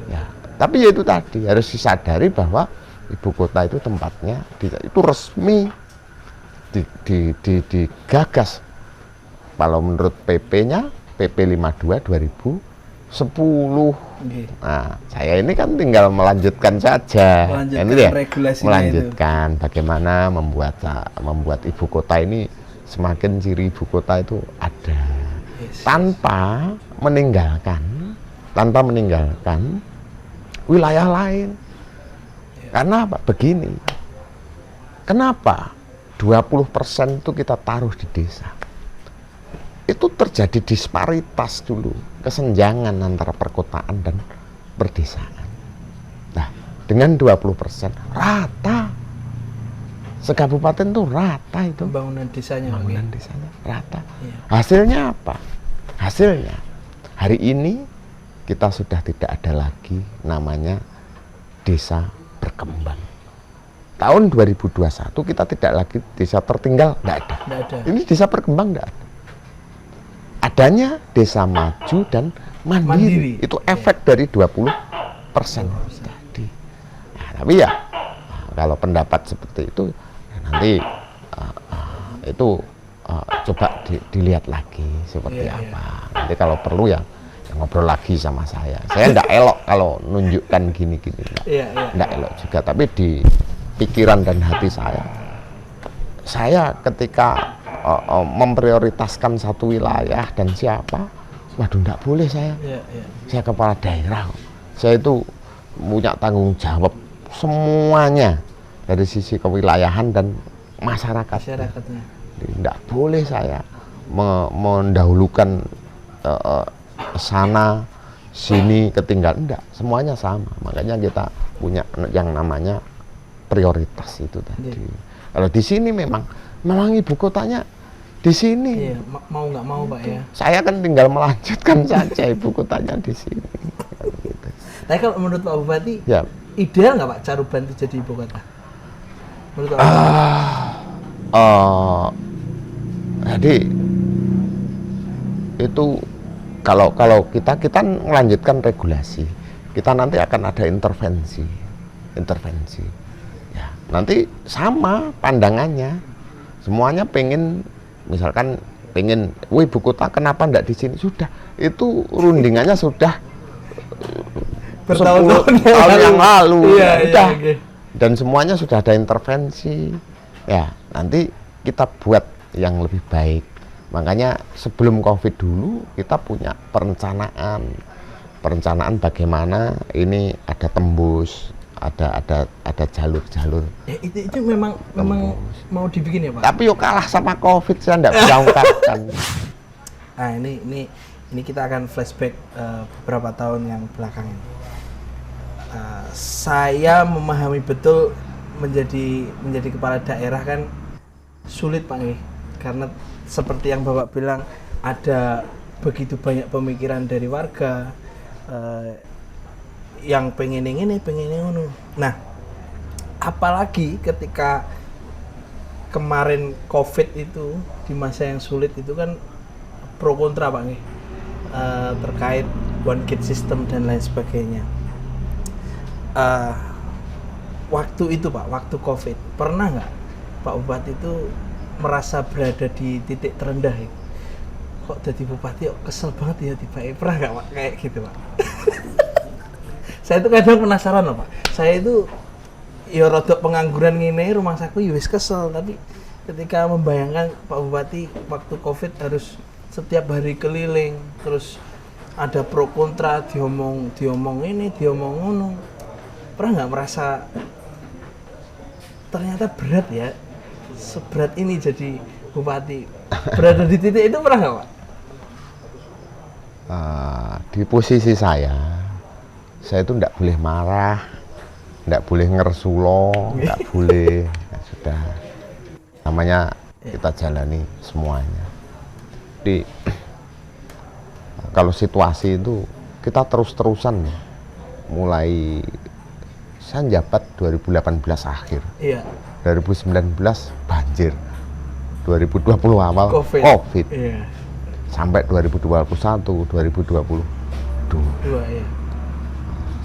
Ya, tapi ya itu tadi harus disadari bahwa ibu kota itu tempatnya itu resmi digagas. Kalau menurut PP-nya PP 52 2010. Nah, saya ini kan tinggal melanjutkan saja. Melanjutkan bagaimana membuat ibu kota ini semakin ciri ibu kota itu ada. Tanpa meninggalkan wilayah lain. Karena apa? Begini. Kenapa 20% itu kita taruh di desa? Itu terjadi disparitas dulu, kesenjangan antara perkotaan dan perdesaan. Nah, dengan 20% rata. Sekabupaten tuh rata itu. Pembangunan desanya rata. Iya. Hasilnya apa? Hasilnya hari ini kita sudah tidak ada lagi namanya desa berkembang. Tahun 2021 kita tidak lagi desa tertinggal, tidak ada. Ini desa berkembang tidak ada. Adanya desa maju dan mandiri. Itu efek dari 20% tadi. Nah, tapi ya kalau pendapat seperti itu nanti itu coba dilihat lagi seperti apa. Nanti kalau perlu ya ngobrol lagi sama saya. Saya enggak elok kalau nunjukkan gini-gini. Enggak elok juga, tapi di pikiran dan hati saya ketika memprioritaskan satu wilayah dan siapa, waduh enggak boleh saya. Saya kepala daerah. Saya itu punya tanggung jawab semuanya dari sisi kewilayahan dan masyarakatnya. Tidak boleh saya mendahulukan sana sini ketinggalan, enggak, semuanya sama. Makanya kita punya yang namanya prioritas itu tadi. Kalau di sini memang ibu kotanya di sini. Iya, mau nggak mau Pak ya. Saya kan tinggal melanjutkan saja ibu kotanya di sini. Gitu. Tapi kalau menurut Pak Bupati, Ya. ideal nggak Pak Caruban itu jadi ibu kota? Menurut Pak Bupati? Jadi itu kalau kita melanjutkan regulasi, kita nanti akan ada intervensi. Ya, nanti sama pandangannya, semuanya misalkan pengen, ibu kota kenapa enggak di sini? Sudah, itu rundingannya sudah Bertahun-tahun tahun yang lalu. Iya, Udah. iya, okay. Dan semuanya sudah ada intervensi. Ya, nanti kita buat yang lebih baik. Makanya sebelum COVID dulu kita punya perencanaan bagaimana ini ada tembus, ada jalur-jalur. Ya, itu memang mau dibikin ya Pak. Tapi yuk kalah sama COVID, saya enggak bisa ungkapkan. Nah ini kita akan flashback beberapa tahun yang belakang ini. Saya memahami betul menjadi kepala daerah kan sulit Pak Nggih. Karena seperti yang Bapak bilang, ada begitu banyak pemikiran dari warga yang pengen ini, pengen ini. Nah, apalagi ketika kemarin COVID itu, di masa yang sulit itu kan pro kontra Pak Nggih, terkait one gate system dan lain sebagainya. Waktu itu Pak, waktu COVID, pernah nggak Pak Bupati itu merasa berada di titik terendah itu? Kok jadi bupati kok kesel banget ya tiba-tiba, pernah nggak Pak kayak gitu Pak? Saya itu kadang penasaran loh Pak, saya itu ya rodok pengangguran gini, rumah saku ya wis kesel, tapi ketika membayangkan Pak Bupati waktu COVID harus setiap hari keliling, terus ada pro kontra, diomong ini, diomong ngono, pernah nggak merasa ternyata berat ya, seberat ini jadi bupati, berada di titik itu, pernah nggak Pak? Di posisi saya itu tidak boleh marah, tidak boleh ngersulo, tidak boleh. Ya, sudah, namanya kita jalani semuanya. Jadi kalau situasi itu kita terus-terusan, mulai saya jabat 2018 akhir, Iya. 2019 banjir, 2020 awal COVID. Iya. Sampai 2021, 2022. Dua, iya.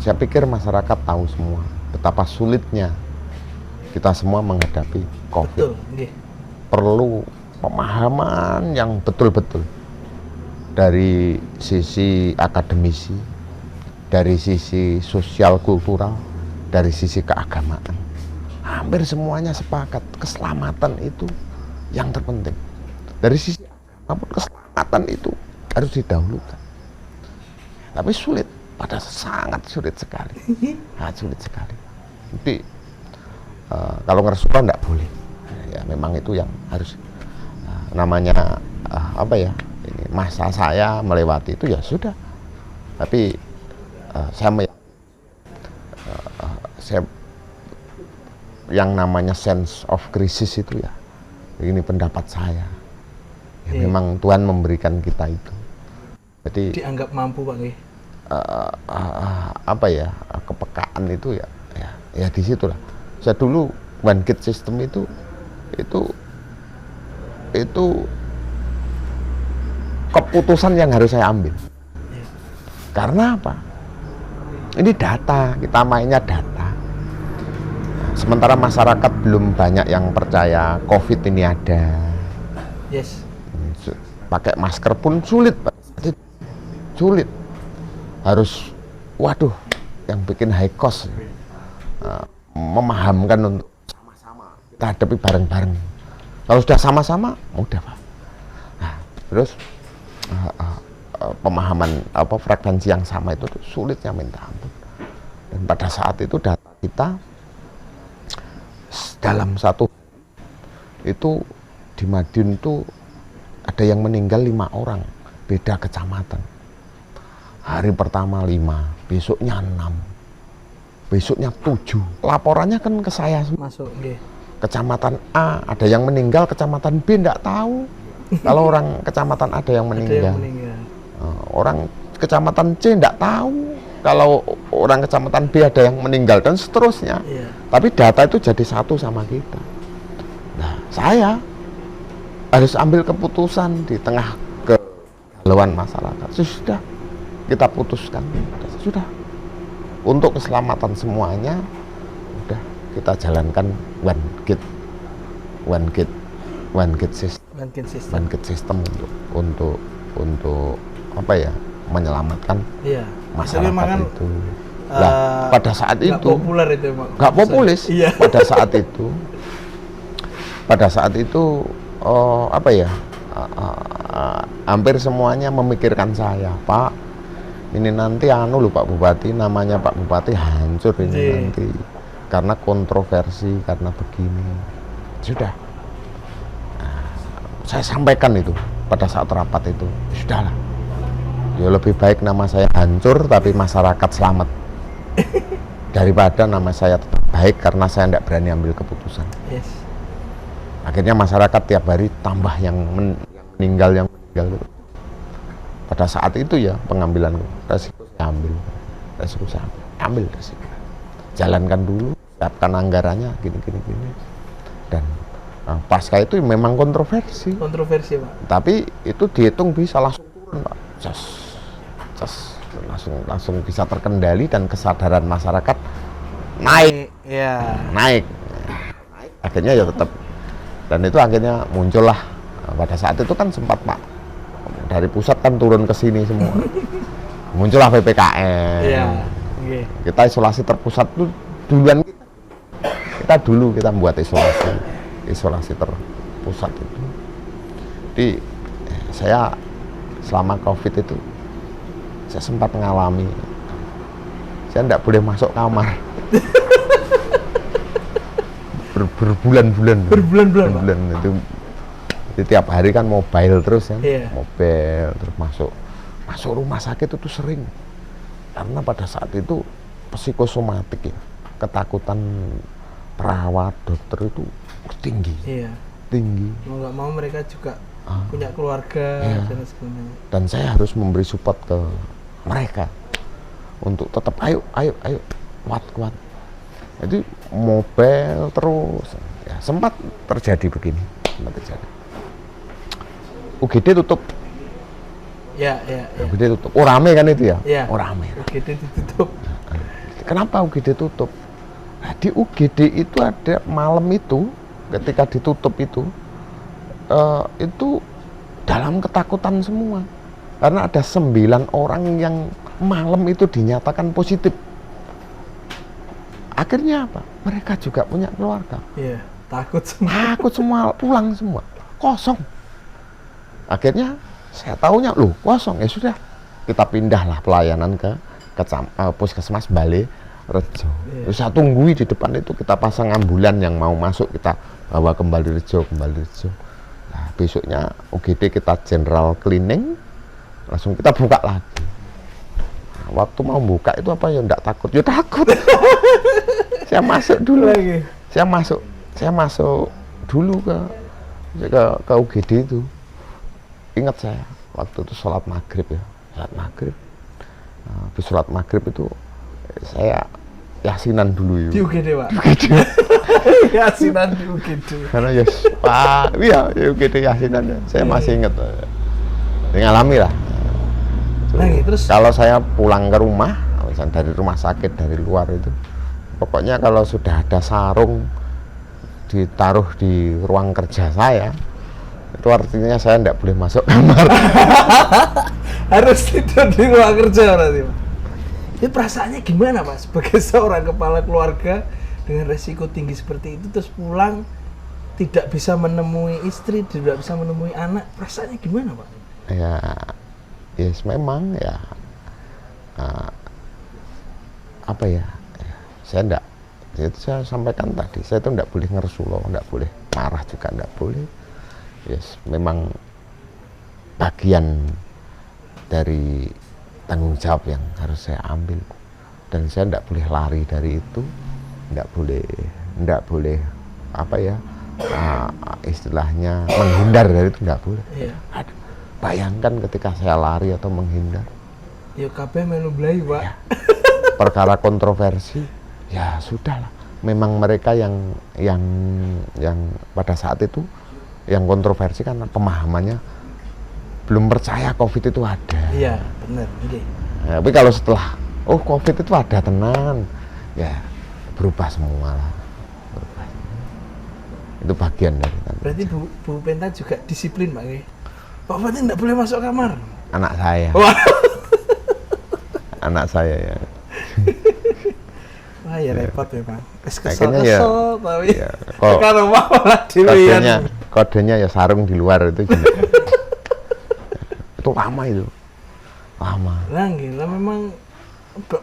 Saya pikir masyarakat tahu semua betapa sulitnya kita semua menghadapi COVID. Betul, nggih. Perlu pemahaman yang betul-betul dari sisi akademisi, dari sisi sosial kultural, dari sisi keagamaan. Hampir semuanya sepakat keselamatan itu yang terpenting. Dari sisi apapun keselamatan itu harus didahulukan. Tapi sulit, sangat sulit sekali. Sangat sulit sekali. Jadi kalau ngersulah enggak boleh. Ya memang itu yang harus namanya apa ya? Ini masa saya melewati itu ya sudah. Tapi saya yang namanya sense of crisis itu ya, ini pendapat saya. Ya, memang Tuhan memberikan kita itu. Jadi dianggap mampu Pak nggih. Apa ya, kepekaan itu ya di situlah. Saya dulu one gate system itu keputusan yang harus saya ambil. Karena apa? Ini data, kita mainnya data. Sementara masyarakat belum banyak yang percaya COVID ini ada. Yes. Pakai masker pun sulit, Pak. Sulit. Harus, waduh, yang bikin high cost. Memahamkan untuk sama-sama kita hadapi bareng-bareng. Kalau sudah sama-sama, mudah Pak. Nah, terus pemahaman frekuensi yang sama itu sulitnya minta ampun. Dan pada saat itu data kita dalam satu itu di Madiun itu ada yang meninggal 5 orang, beda kecamatan. Hari pertama 5, besoknya 6, besoknya 7. Laporannya kan ke saya masuk nggih. kecamatan A ada yang meninggal, kecamatan B enggak tahu. Kalau orang kecamatan ada yang meninggal, orang kecamatan C enggak tahu. Kalau orang kecamatan B ada yang meninggal dan seterusnya. Tapi data itu jadi satu sama kita. Nah, saya harus ambil keputusan di tengah kegalauan masyarakat. Sudah kita putuskan, sudah untuk keselamatan semuanya, udah kita jalankan one gate system untuk apa ya, menyelamatkan masyarakat itu. Nah, pada saat itu nggak populer pada saat itu apa ya, hampir semuanya memikirkan saya, Pak, ini nanti lho Pak Bupati, namanya Pak Bupati hancur ini nanti karena kontroversi, karena begini. Sudah, saya sampaikan itu pada saat rapat itu, sudahlah, ya lebih baik nama saya hancur tapi masyarakat selamat daripada nama saya tetap baik karena saya tidak berani ambil keputusan. Akhirnya masyarakat tiap hari tambah yang meninggal gitu. Pada saat itu ya pengambilan resiko saya ambil resiko. Jalankan dulu, siapkan anggarannya gini. Dan pasca itu memang kontroversi Pak. Tapi itu dihitung bisa langsung turun Pak. Langsung bisa terkendali dan kesadaran masyarakat naik. Akhirnya ya tetap, dan itu akhirnya muncullah pada saat itu kan sempat Pak dari pusat kan turun ke sini semua. Muncullah PPKM. Kita isolasi terpusat tuh duluan kita buat isolasi terpusat itu. Jadi saya selama COVID itu saya sempat mengalami, saya tidak boleh masuk kamar berbulan-bulan itu. Jadi tiap hari kan mobile terus ya, mobile terus masuk rumah sakit itu sering, karena pada saat itu psikosomatik ya, ketakutan perawat dokter itu tinggi. Mau nggak mau mereka juga punya keluarga dan sebagainya. Dan saya harus memberi support ke mereka untuk tetap ayo kuat. Jadi mobile terus ya, sempat terjadi begini. UGD tutup. UGD tutup. Oh rame kan itu ya? Oh rame. UGD ditutup. Kenapa UGD tutup? Nah, di UGD itu ada malam itu, ketika ditutup itu dalam ketakutan semua. Karena ada 9 orang yang malam itu dinyatakan positif. Akhirnya apa? Mereka juga punya keluarga. Takut semua, pulang semua, kosong. Akhirnya saya tahunya, loh kosong, ya sudah. Kita pindahlah pelayanan ke puskesmas Bale Rejo. Saya tunggui di depan itu, kita pasang ambulan yang mau masuk, kita bawa kembali Rejo. Nah, besoknya UGD kita general cleaning, langsung kita buka lagi. Nah, waktu mau buka itu apa ya, enggak takut? Ya takut. Saya masuk dulu. Saya masuk dulu ke UGD itu. Ingat saya waktu itu sholat maghrib. Nah, habis sholat maghrib itu saya yasinan dulu di UGD Pak. Yasinan di UGD. Karena Pak, UGD yasinan ya. Saya masih ingat. Mengalami lah. Terus kalau saya pulang ke rumah, misalnya dari rumah sakit, dari luar itu, pokoknya kalau sudah ada sarung ditaruh di ruang kerja saya, itu artinya saya tidak boleh masuk kamar. Harus tidur di ruang kerja berarti Pak. Ini perasaannya gimana Pak sebagai seorang kepala keluarga dengan resiko tinggi seperti itu, terus pulang tidak bisa menemui istri, tidak bisa menemui anak, perasaannya gimana Pak? Memang ya apa ya, saya enggak, itu saya sampaikan tadi, saya itu enggak boleh ngersuloh, enggak boleh marah juga enggak boleh. Memang bagian dari tanggung jawab yang harus saya ambil, dan saya enggak boleh lari dari itu, enggak boleh apa ya, istilahnya menghindar dari itu nggak boleh. Iya. Aduh, bayangkan ketika saya lari atau menghindar, Ya kabeh melu blai, Pak. ya, perkara kontroversi, ya sudahlah. Memang mereka yang pada saat itu yang kontroversi kan pemahamannya belum percaya COVID itu ada. Iya, benar. Nggih. Ya, tapi kalau setelah COVID itu ada tenan, ya berubah semua lah. Berubah. Itu bagian dari kan. Berarti Bu Penta juga disiplin, Pak. Pak Bupati enggak boleh masuk kamar. Anak saya. Wah. Anak saya ya. Wah, ya repot memang. Akhirnya ya, kesel tapi ya, kok kalau malah dilihat. kodenya ya sarung di luar itu juga. Itu lama itu. Lama. Lah nggih, lah memang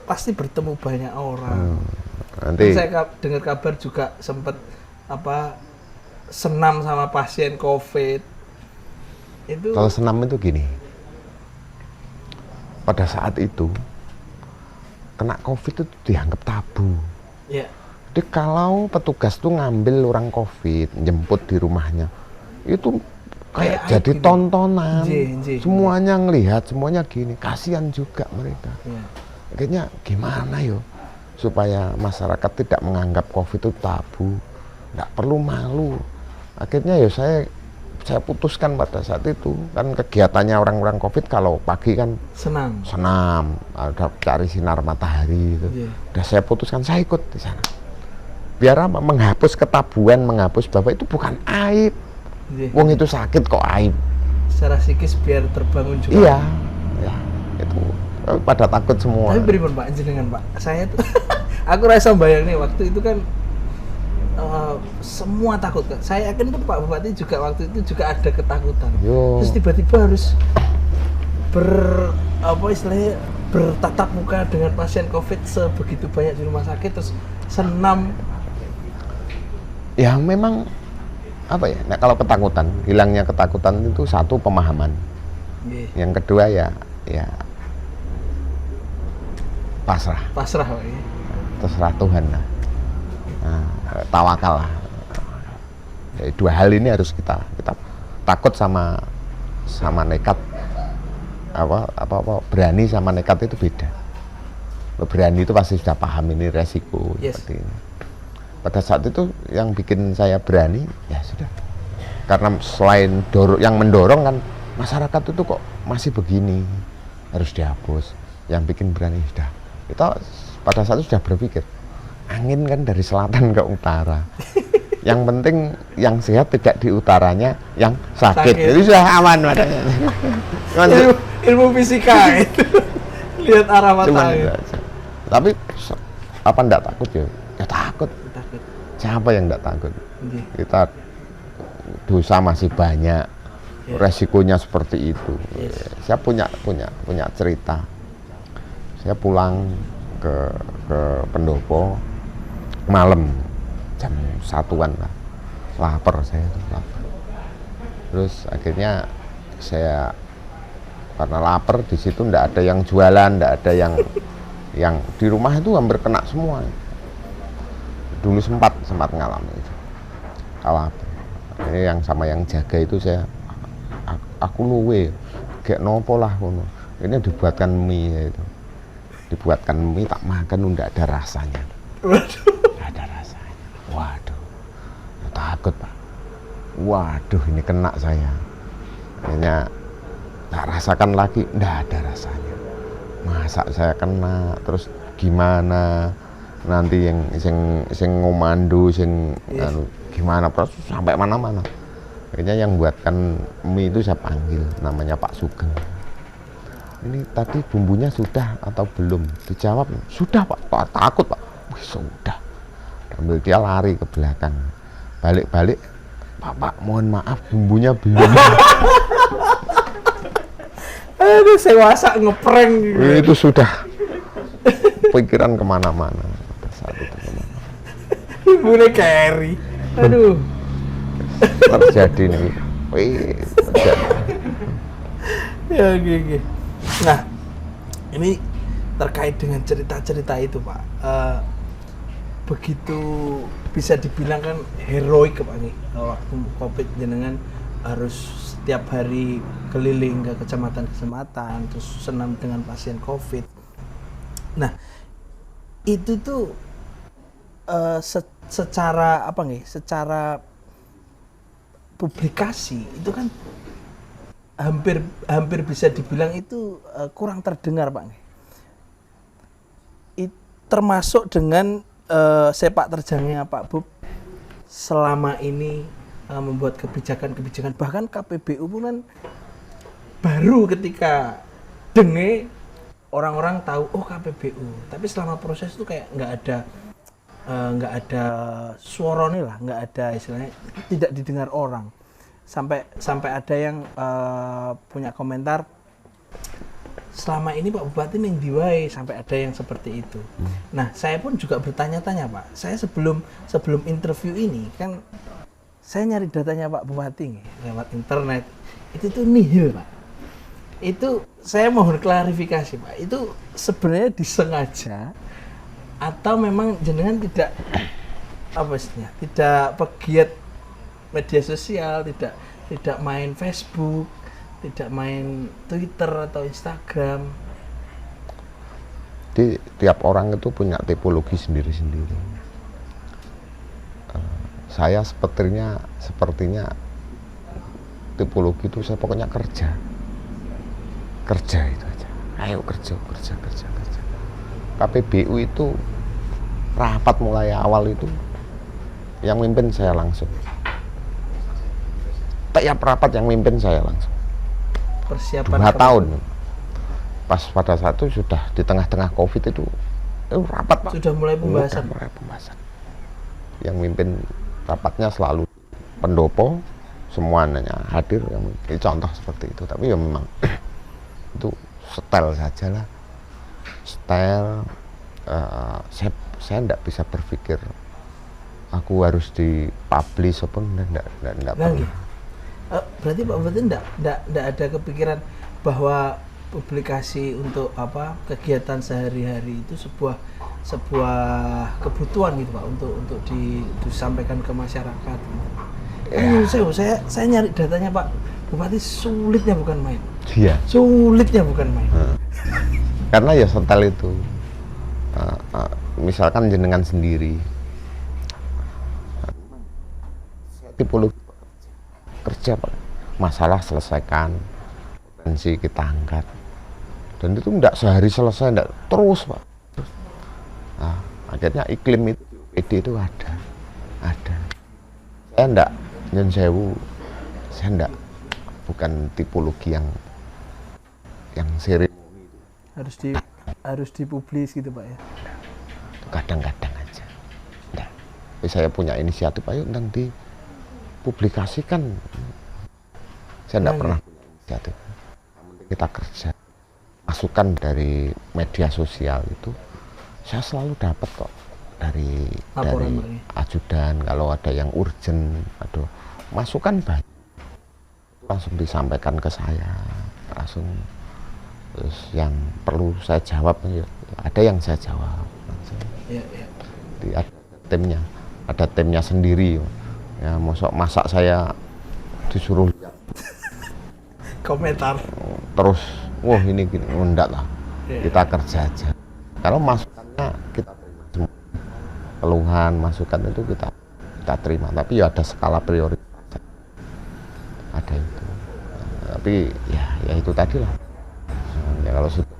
pasti bertemu banyak orang. Nanti Saya dengar kabar juga sempat senam sama pasien COVID. Itu kalau senam itu gini. Pada saat itu kena COVID itu dianggap tabu. ya, Jadi kalau petugas tuh ngambil orang COVID, jemput di rumahnya, itu kayak Kayak jadi gini. tontonan. Nggih. Semuanya ngelihat, semuanya gini. Kasihan juga mereka. ya. Akhirnya gimana yo supaya masyarakat tidak menganggap COVID itu tabu, nggak perlu malu. Akhirnya ya saya putuskan pada saat itu, kan kegiatannya orang-orang COVID kalau pagi kan senam, ada cari sinar matahari itu. Iya. Udah saya putuskan saya ikut di sana. Biar apa? Menghapus ketabuhan, menghapus bahwa itu bukan aib. Iya. Wong itu sakit kok aib. Secara psikis biar terbangun juga. Iya, ya itu pada takut semua. Tapi pripun Pak jenengan Pak? Saya tuh aku rasa bayang nih waktu itu kan semua takut kan. Saya yakin kan Pak Bupati juga waktu itu juga ada ketakutan. Yo. Terus tiba-tiba harus istilahnya bertatap muka dengan pasien COVID sebegitu banyak di rumah sakit, terus senam. Ya memang apa ya? Nah, kalau ketakutan, hilangnya ketakutan itu satu pemahaman. Yang kedua ya pasrah. Pasrah Pak. Terserah Tuhan lah. Nah, tawakal lah. Jadi dua hal ini harus kita takut sama nekat. Berani sama nekat itu beda. Berani itu pasti sudah paham ini resiko. Yes. Seperti ini. Pada saat itu yang bikin saya berani ya sudah, karena selain yang mendorong kan masyarakat itu kok masih begini, harus dihapus. Yang bikin berani sudah kita pada saat itu sudah berpikir angin kan dari selatan ke utara. Yang penting yang sehat tidak di utaranya, yang sakit. Jadi sudah aman padanya. Ilmu fisika itu. Lihat arah matahari. Tapi apa enggak takut ya? Ya takut. Siapa yang enggak takut? Kita dosa masih banyak. Resikonya seperti itu. Saya punya cerita. Saya pulang ke pendopo malam jam 1-an lah, lapar saya tuh, lapar. Terus akhirnya saya karena lapar di situ ndak ada yang jualan, ndak ada yang di rumah itu hampir kena semua. Dulu sempat ngalami itu. Kalau ini yang sama yang jaga itu aku luwe kayak nopo lah ngono. Ini dibuatkan mie itu. Dibuatkan mie tak makan ndak ada rasanya. Waduh. Nggak ada rasanya. Waduh. Takut, Pak. Waduh, ini kena saya. Akhirnya tak rasakan lagi, ndak ada rasanya. Masa saya kena, terus gimana? Nanti yang ngomando, gimana? Terus sampai mana-mana. Akhirnya yang buatkan mie itu saya panggil, namanya Pak Sugeng. Ini tadi bumbunya sudah atau belum? Dijawab, sudah Pak. Takut Pak. Wih, sudah. Ambil dia lari ke belakang. Balik-balik, Pak, mohon maaf bumbunya belum. Aduh, saya wasak ngeprank gitu. Itu sudah pikiran kemana-mana pada saat itu. Ibunya carry. Aduh. Terjadi nih. Wih, terjadi. Ya, gini. Nah, ini terkait dengan cerita-cerita itu Pak. begitu bisa dibilang kan heroik Pak nih waktu Covid jenengan harus setiap hari keliling ke kecamatan-kecamatan terus senam dengan pasien Covid. Nah, itu tuh secara apa nih? Secara publikasi itu kan hampir bisa dibilang itu kurang terdengar Pak nih. Termasuk dengan sepak terjangnya Pak Bob selama ini membuat kebijakan-kebijakan, bahkan KPBU pun kan baru ketika denge orang-orang tahu oh KPBU, tapi selama proses itu kayak nggak ada suaranya lah, nggak ada istilahnya tidak didengar orang, sampai ada yang punya komentar selama ini Pak Bupati ning diwai, sampai ada yang seperti itu. Nah, saya pun juga bertanya-tanya Pak. Saya sebelum interview ini kan saya nyari datanya Pak Bupati nih, lewat internet. Itu tuh nihil Pak. Itu saya mohon klarifikasi Pak. Itu sebenarnya disengaja atau memang jenengan tidak apa istilahnya, tidak pegiat media sosial, tidak main Facebook, tidak main Twitter atau Instagram. Jadi tiap orang itu punya tipologi sendiri-sendiri. Saya sepertinya tipologi itu saya pokoknya kerja itu aja. Ayo kerja. KPBU itu rapat mulai awal itu yang mimpin saya langsung. Tiap rapat yang mimpin saya langsung. Persiapan 2 tahun. Pas pada saat itu sudah di tengah-tengah Covid itu rapat Pak. Sudah mulai pembahasan. Yang mimpin rapatnya selalu pendopo, semuanya hadir. Ini contoh seperti itu. Tapi ya memang itu style saja lah. Style. Saya tidak bisa berpikir aku harus dipublish apapun, tidak pernah. Berarti Pak Bupati tidak ada kepikiran bahwa publikasi untuk apa kegiatan sehari-hari itu sebuah kebutuhan gitu Pak untuk disampaikan ke masyarakat. Gitu. Saya nyari datanya Pak Bupati sulitnya bukan main. Iya. Sulitnya bukan main. Karena ya style itu. Misalkan jenengan sendiri tipologi kerja Pak, masalah selesaikan, potensi kita angkat, dan itu enggak sehari selesai, enggak terus Pak. Nah, akhirnya iklim itu ide itu ada. Saya enggak nyun sewu, saya enggak, bukan tipologi yang seremoni harus dipublis gitu Pak ya. Kadang-kadang aja. Enggak. Tapi saya punya inisiatif, ayo nanti publikasikan. Saya enggak pernah punya inisiatif. Kita kerja. Masukan dari media sosial itu saya selalu dapat kok dari ajudan kalau ada yang urgent, aduh masukan banyak langsung disampaikan ke saya langsung. Terus yang perlu saya jawab ada yang saya jawab langsung. Ada timnya sendiri ya, masak saya disuruh komentar terus wah ini gini enggak lah. Kita kerja aja kalau masukannya kita terima semua, keluhan masukan itu kita terima, tapi ya ada skala prioritas ada itu. Tapi ya itu tadi lah ya, kalau sudah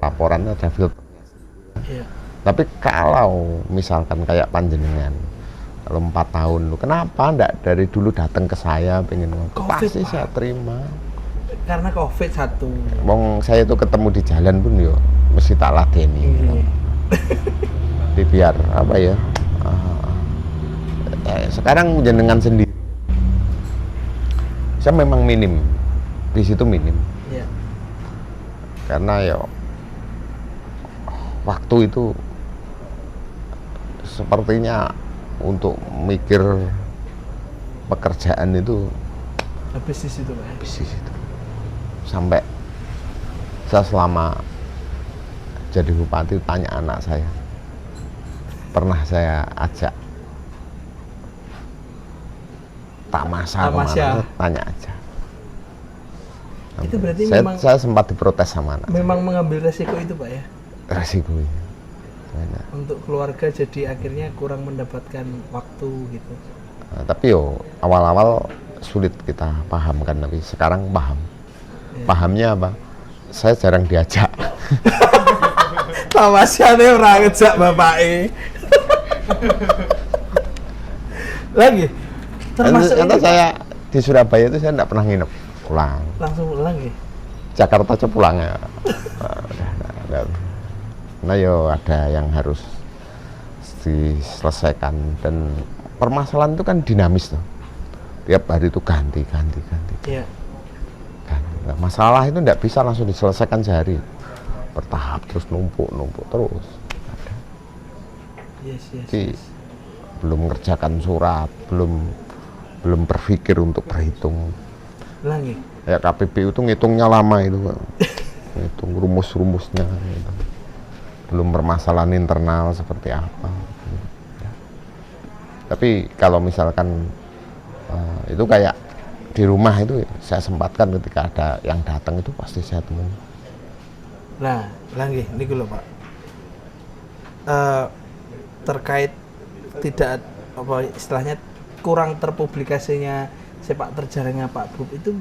laporannya ada filternya. Tapi kalau misalkan kayak panjenengan kalau 4 tahun lu kenapa enggak dari dulu datang ke saya pengen pasti Pak. Saya terima karena Covid satu. Wong saya itu ketemu di jalan pun yo mesti tak ladeni. Jadi biar apa ya? Sekarang jenengan sendiri. Saya memang minim. Di situ minim. Iya. Karena ya waktu itu sepertinya untuk mikir pekerjaan itu habis di situ Pak. Habis di situ. Sampai saya selama jadi bupati tanya anak saya pernah saya ajak tak masa kemana, saya tanya aja. Itu berarti saya sempat diprotes sama anak. Memang mengambil resiko itu Pak ya? Resiko untuk keluarga, jadi akhirnya kurang mendapatkan waktu gitu. Nah, tapi awal-awal sulit kita pahamkan, tapi sekarang paham. Pahamnya apa? Saya jarang diajak. Tawasiane ora ngejak bapake. Lagi termasuk itu saya di Surabaya itu saya tidak pernah nginep, pulang. Langsung pulang ya? Jakarta aja pulang ya. Nah yo ada yang harus diselesaikan, dan permasalahan itu kan dinamis tuh. Tiap hari itu ganti. Iya. Nah, masalah itu tidak bisa langsung diselesaikan sehari, bertahap terus numpuk terus. Jadi belum mengerjakan surat, belum berpikir untuk berhitung. Lagi. Ya KPBU itu ngitungnya lama itu, Pak. Ngitung rumus-rumusnya gitu. Belum permasalahan internal seperti apa. Ya. Tapi kalau misalkan itu kayak di rumah itu saya sempatkan ketika ada yang datang itu pasti saya temui. Nah, lagi ini loh Pak. Terkait tidak apa istilahnya kurang terpublikasinya sepak terjangnya Pak Bob, itu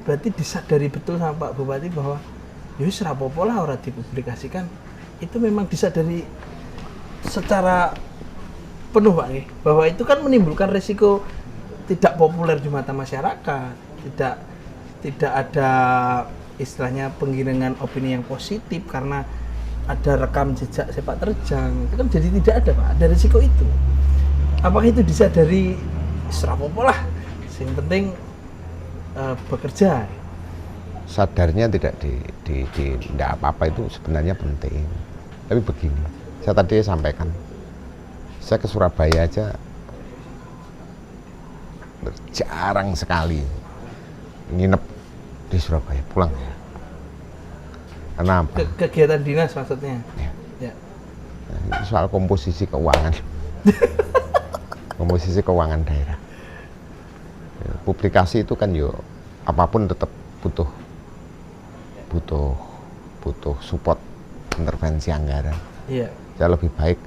berarti disadari betul sama Pak Bupati bahwa ya wis ra apa-apa lah ora dipublikasikan. Itu memang disadari secara penuh Pak nih, bahwa itu kan menimbulkan risiko tidak populer di mata masyarakat, tidak ada istilahnya penggiringan opini yang positif karena ada rekam jejak sepak terjang. Itu kan jadi tidak ada Pak, ada risiko itu. Apakah itu disadari serapopo lah, yang penting bekerja? Sadarnya tidak tidak apa-apa, itu sebenarnya penting. Tapi begini, saya tadi sampaikan, saya ke Surabaya aja jarang sekali nginep di Surabaya, pulang ya. Kenapa? Kegiatan dinas maksudnya? Ya. Nah, soal komposisi keuangan. Komposisi keuangan daerah. Publikasi itu kan apapun tetap butuh support intervensi anggaran. Iya. Ya lebih baik,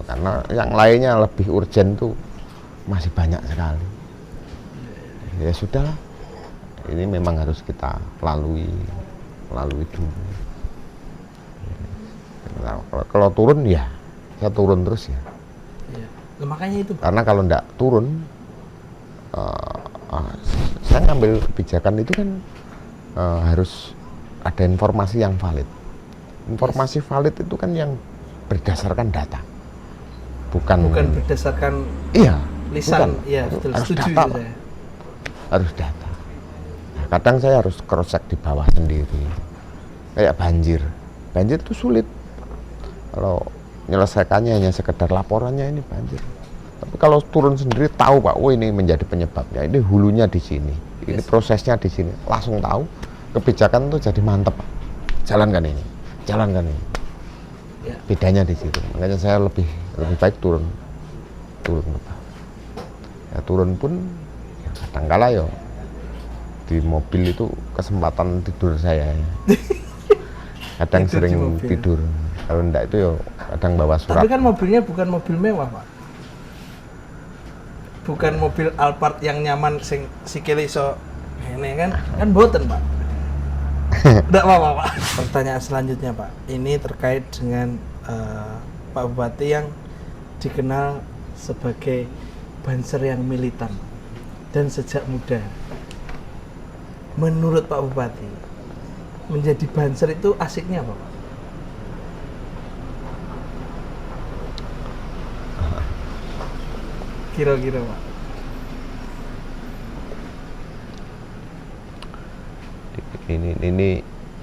karena yang lainnya lebih urgent tuh masih banyak sekali. Ya sudahlah, ini memang harus kita lalui dulu. Kalau turun ya saya turun terus ya. Iya. Nah, makanya itu. Karena kalau enggak turun, saya ngambil kebijakan itu kan harus ada informasi yang valid. Informasi valid itu kan yang berdasarkan data, bukan berdasarkan lisan. Iya, betul, harus setuju data, itu saya. Harus data. Nah, kadang saya harus cross check di bawah sendiri. Kayak banjir itu sulit. Kalau menyelesaikannya hanya sekedar laporannya ini banjir. Tapi kalau turun sendiri tahu Pak, ini menjadi penyebabnya, ini hulunya di sini, ini prosesnya di sini, langsung tahu, kebijakan itu jadi mantep Pak. Jalankan ini. Ya. Bedanya di situ. Makanya saya lebih baik turun ke bawah. Ya turun pun ya kadangkala di mobil itu kesempatan tidur saya. Kadang sering tidur. Kalau enggak itu kadang bawa surat. Tapi kan mobilnya bukan mobil mewah Pak. Bukan mobil Alphard yang nyaman sikile iso ngene kan boten Pak. Enggak apa-apa Pak. Pertanyaan selanjutnya Pak, ini terkait dengan Pak Bupati yang dikenal sebagai banser yang militan dan sejak muda. Menurut Pak Bupati, menjadi banser itu asiknya apa Pak? Kira-kira Pak.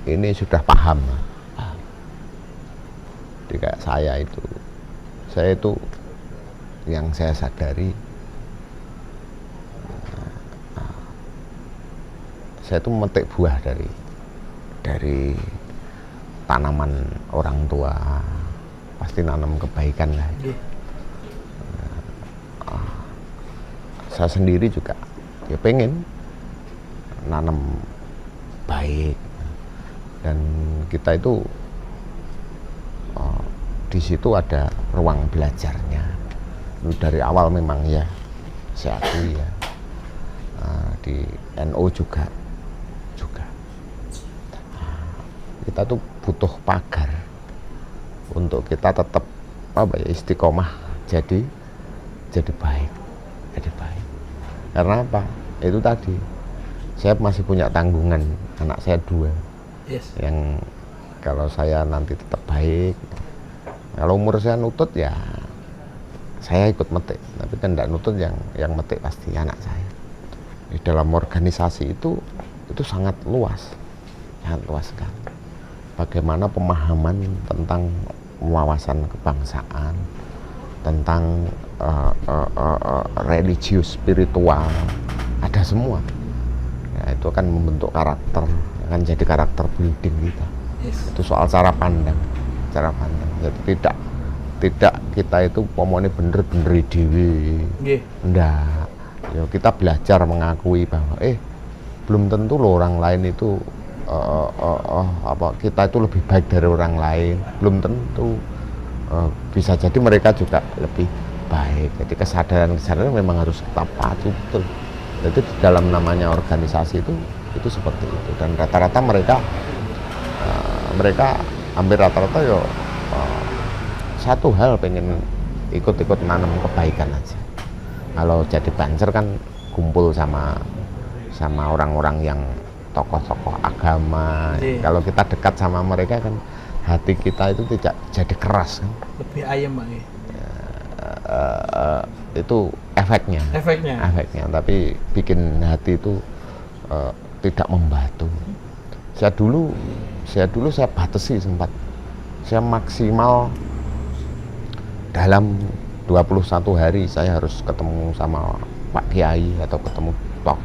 Ini sudah paham. Jadi kayak saya itu yang saya sadari, saya itu memetik buah dari tanaman orang tua pasti nanam kebaikan lah. Nggih. Saya sendiri juga ya pengen nanam baik, dan kita itu di situ ada ruang belajarnya. Dari awal memang ya saya akui ya, di NU juga kita tuh butuh pagar untuk kita tetap istiqomah jadi baik. Karena apa? Itu tadi saya masih punya tanggungan, anak saya 2 Yes. yang kalau saya nanti tetap baik, kalau umur saya nutut ya saya ikut metik, tapi kan tidak nutut, yang metik pasti anak saya. Di dalam organisasi itu sangat luas sekali. Bagaimana pemahaman tentang wawasan kebangsaan, tentang religius, spiritual, ada semua. Ya, itu akan membentuk karakter, akan jadi karakter building kita. Yes. Itu soal cara pandang. Jadi tidak kita itu pomone bener dewi. Nggih. Enggak. Ya, kita belajar mengakui bahwa belum tentu loh orang lain itu kita itu lebih baik dari orang lain, belum tentu. Bisa jadi mereka juga lebih baik. Jadi kesadaran memang harus kita pacu betul. Jadi di dalam namanya organisasi itu seperti itu, dan rata-rata mereka hampir rata-rata satu hal, pengen ikut nanam kebaikan aja. Kalau jadi banser kan kumpul sama orang-orang yang tokoh-tokoh agama. Kalau kita dekat sama mereka kan hati kita itu tidak jadi keras kan. Lebih ayem, Pak. Itu efeknya, tapi bikin hati itu tidak membatu. Saya dulu batasi sempat. Saya maksimal dalam 21 hari saya harus ketemu sama Pak Kiai atau ketemu Tok.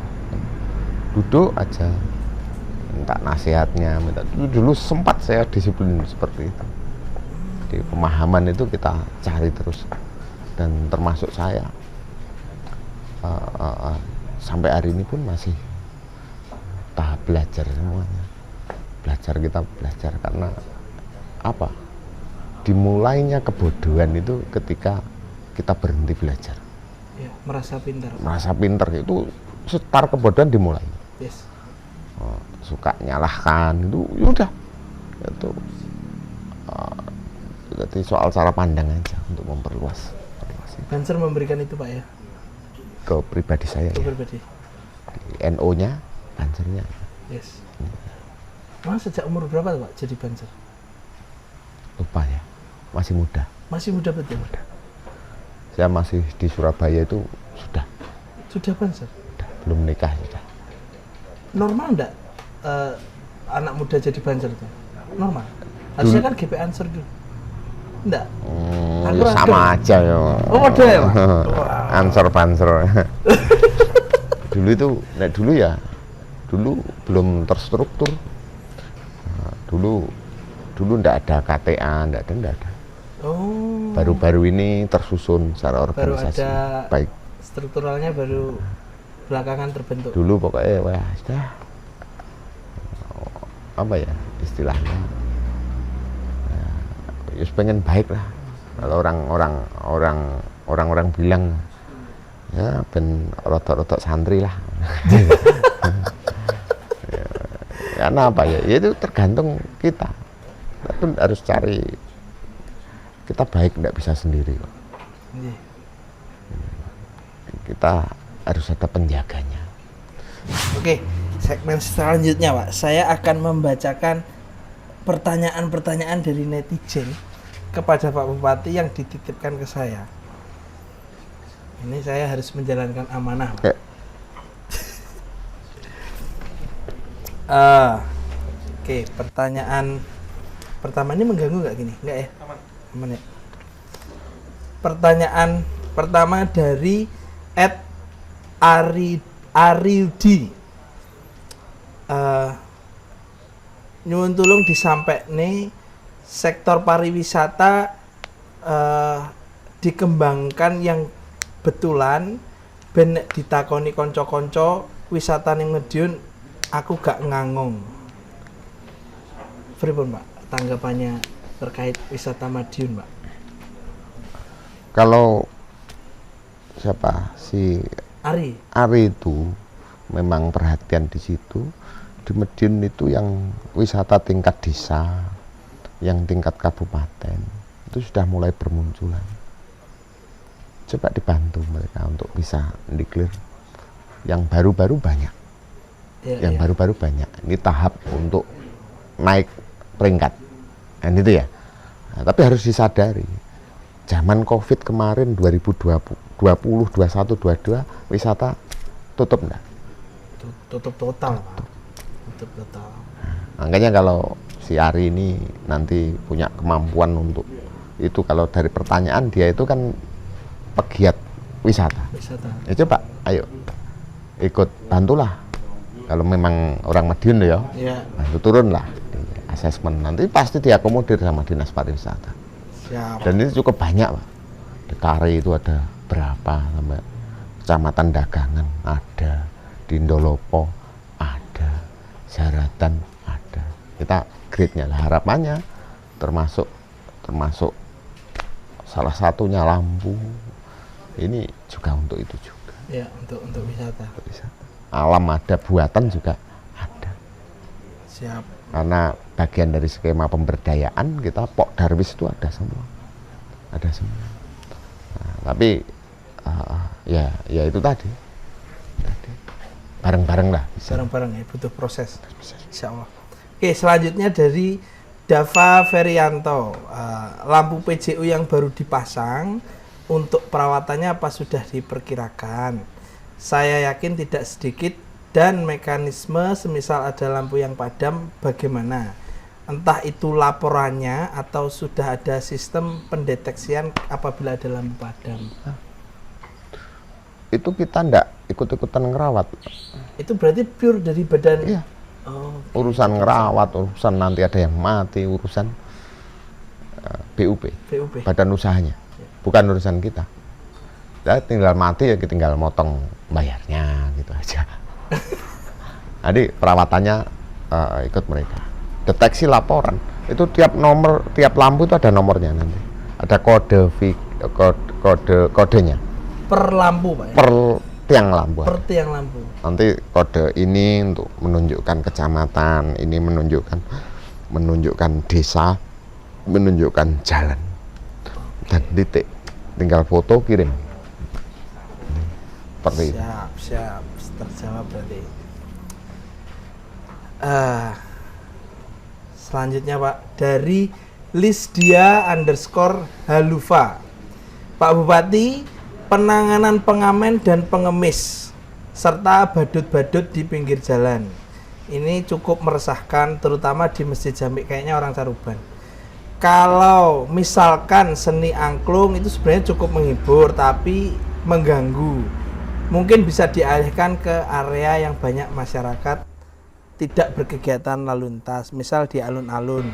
Duduk aja, minta nasihatnya, dulu sempat saya disiplin seperti itu. Di pemahaman itu kita cari terus, dan termasuk saya sampai hari ini pun masih tahap belajar semuanya. Kita belajar karena apa? Dimulainya kebodohan itu ketika kita berhenti belajar. Ya, merasa pintar itu start kebodohan dimulai. Yes. Suka nyalahkan itu udah itu jadi soal cara pandang aja untuk memperluas. Banser memberikan itu, Pak, ya? Ke pribadi saya. Pribadi. NO-nya, bansernya. Yes. Mas sejak umur berapa, Pak, jadi banser? Lupa ya, masih muda. Masih muda betul. Saya masih di Surabaya itu sudah banser. Belum nikah sudah. Normal enggak anak muda jadi banser itu? Normal. Harusnya kan GP Ansor dulu. Enggak. Sama aja ya. Oh, ada ya, Pak? Ansor banser. Dulu belum terstruktur. Dulu enggak ada KTA, enggak ada. Oh. Baru-baru ini tersusun secara organisasi. Baru ada baik. Strukturalnya baru belakangan terbentuk. Dulu pokoknya sudah apa ya istilahnya, ya pengen baik lah. Kalau orang-orang bilang ya ben rotok-rotok santri lah. Karena apa ya? Ya itu tergantung kita. Kita pun harus cari, kita baik tidak bisa sendiri kok. Kita harus ada penjaganya. Oke, segmen selanjutnya, Pak, saya akan membacakan pertanyaan-pertanyaan dari netizen kepada Pak Bupati yang dititipkan ke saya. Ini saya harus menjalankan amanah, Pak. Oke, pertanyaan pertama ini mengganggu nggak gini? Nggak ya? Aman ya? Pertanyaan pertama dari @Ariudi. Nyuwun tulung disampaikan sektor pariwisata eh, dikembangkan yang betulan ben nek ditakoni konco-konco wisata ning Madiun aku gak ngangong. Pripun Pak tanggapannya terkait wisata Madiun Pak? Kalau siapa si Ari, Ari itu memang perhatian di situ. Di Madiun itu yang wisata tingkat desa, yang tingkat kabupaten itu sudah mulai bermunculan. Coba dibantu mereka untuk bisa declare. Yang baru-baru banyak, yang baru-baru banyak. Ini tahap untuk naik peringkat, dan itu ya. Nah, tapi harus disadari, zaman COVID kemarin 2020, 21, 22 wisata tutup enggak? tutup total Pak. Tutup total. Makanya kalau si Ari ini nanti punya kemampuan untuk itu, kalau dari pertanyaan dia itu kan pegiat wisata. Ya coba, ayo ikut bantulah. Kalau memang orang Madiun ya, bantu turun lah asesmen. Nanti pasti diakomodir sama Dinas Pariwisata. Siap. Dan itu cukup banyak Pak. Di Kari itu ada berapa, sampai Kecamatan Dagangan ada, di Ndolopo ada, Zaratan ada. Kita grade-nya lah, harapannya termasuk salah satunya Lampu. Ini juga untuk itu juga. Ya, untuk wisata. Alam ada, buatan juga ada. Siap. Karena bagian dari skema pemberdayaan kita Pok Darwis itu ada semua. Ada semua. Nah, tapi ya itu tadi. Bareng-bareng lah. Bareng-bareng ya, butuh proses. Insya Allah. Oke, selanjutnya dari Dava Ferianto. Lampu PJU yang baru dipasang, untuk perawatannya apa sudah diperkirakan? Saya yakin tidak sedikit, dan mekanisme semisal ada lampu yang padam bagaimana? Entah itu laporannya atau sudah ada sistem pendeteksian apabila ada lampu padam. Itu kita ndak ikut-ikutan ngerawat. Itu berarti pure dari badan. Iya. Oh, urusan ngerawat, urusan nanti ada yang mati, urusan BUP, badan usahanya, bukan urusan kita. Ya, tinggal mati ya kita tinggal motong bayarnya gitu aja. Jadi perawatannya ikut mereka. Deteksi laporan itu tiap nomor, tiap lampu itu ada nomornya nanti. Ada kodenya. Per lampu Pak ya? Per tiang lampu. Per tiang lampu. Nanti kode ini untuk menunjukkan kecamatan, ini menunjukkan desa, menunjukkan jalan dan titik. Tinggal foto kirim. Seperti siap, terjawab berarti. Selanjutnya Pak, dari Lisdia_Halufa. Pak Bupati, penanganan pengamen dan pengemis serta badut-badut di pinggir jalan ini cukup meresahkan, terutama di Masjid Jami, kayaknya orang Caruban. Kalau misalkan seni angklung itu sebenarnya cukup menghibur tapi mengganggu, mungkin bisa dialihkan ke area yang banyak masyarakat tidak berkegiatan lalu lintas, misal di alun-alun,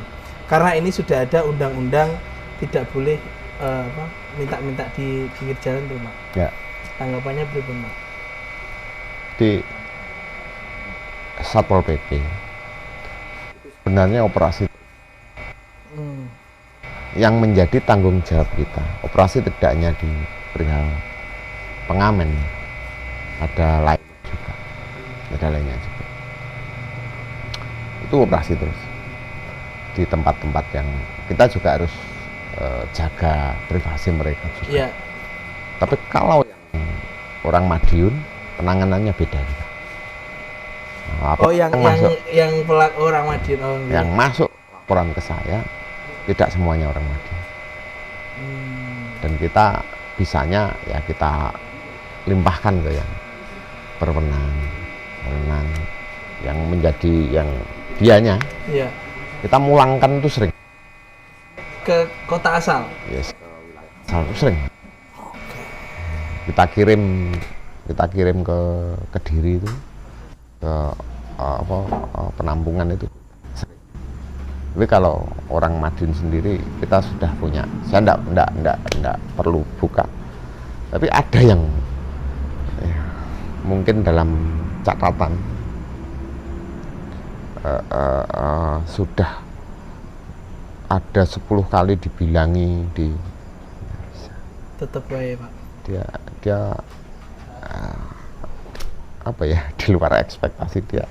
karena ini sudah ada undang-undang tidak boleh minta-minta di pinggir jalan tuh Pak. Ya. Tanggapannya berapa Pak? Di Satpol PP sebenarnya operasi yang menjadi tanggung jawab kita, operasi tidak hanya di perihal pengamen, ada lainnya juga, itu operasi terus di tempat-tempat yang kita juga harus jaga privasi mereka juga. Iya. Tapi kalau yang orang Madiun penanganannya beda. Nah, yang orang Madiun. Yang masuk laporan ke saya tidak semuanya orang Madiun. Dan kita bisanya ya kita limpahkan ke yang berwenang, yang menjadi yang dianya. Iya. Kita mulangkan itu sering. Ke kota asal? Yes. Sering. Kita kirim ke Kediri itu, ke penampungan itu. Tapi kalau orang Madiun sendiri kita sudah punya. Saya enggak perlu buka. Tapi ada yang ya, mungkin dalam catatan sudah ada 10 kali dibilangi di Tetap baik Pak. dia apa ya, di luar ekspektasi dia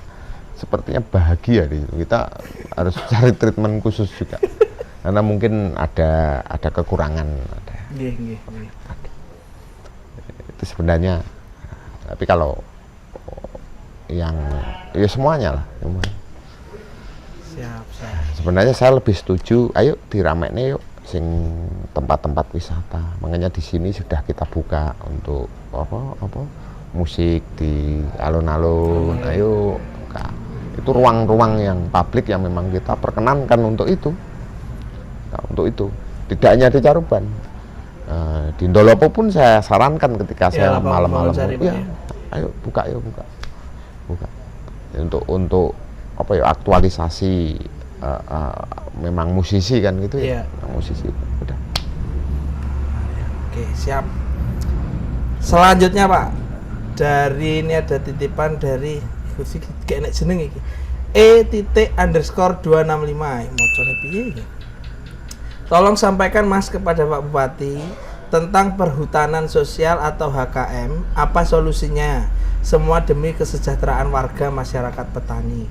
sepertinya bahagia di situ. Kita harus cari treatment khusus juga karena mungkin ada kekurangan Nggih. itu sebenarnya. Tapi kalau yang ya semuanya lah Siap. sebenarnya saya lebih setuju ayo diramekne yuk sing tempat-tempat wisata. Makanya di sini sudah kita buka untuk apa musik di alun-alun. Ayo buka. Itu ruang-ruang yang publik yang memang kita perkenankan untuk itu. Nah, untuk itu tidak hanya di Caruban, di Ndolopo pun saya sarankan ketika saya malam-malam ya, ayo buka ya, untuk apa ya, aktualisasi memang musisi kan gitu ya, musisi udah. Oke, siap. Selanjutnya Pak, dari ini ada titipan dari kayak nek jeneng iki E__265 mocone piye iki? Tolong sampaikan Mas kepada Pak Bupati tentang perhutanan sosial atau HKM, apa solusinya? Semua demi kesejahteraan warga masyarakat petani.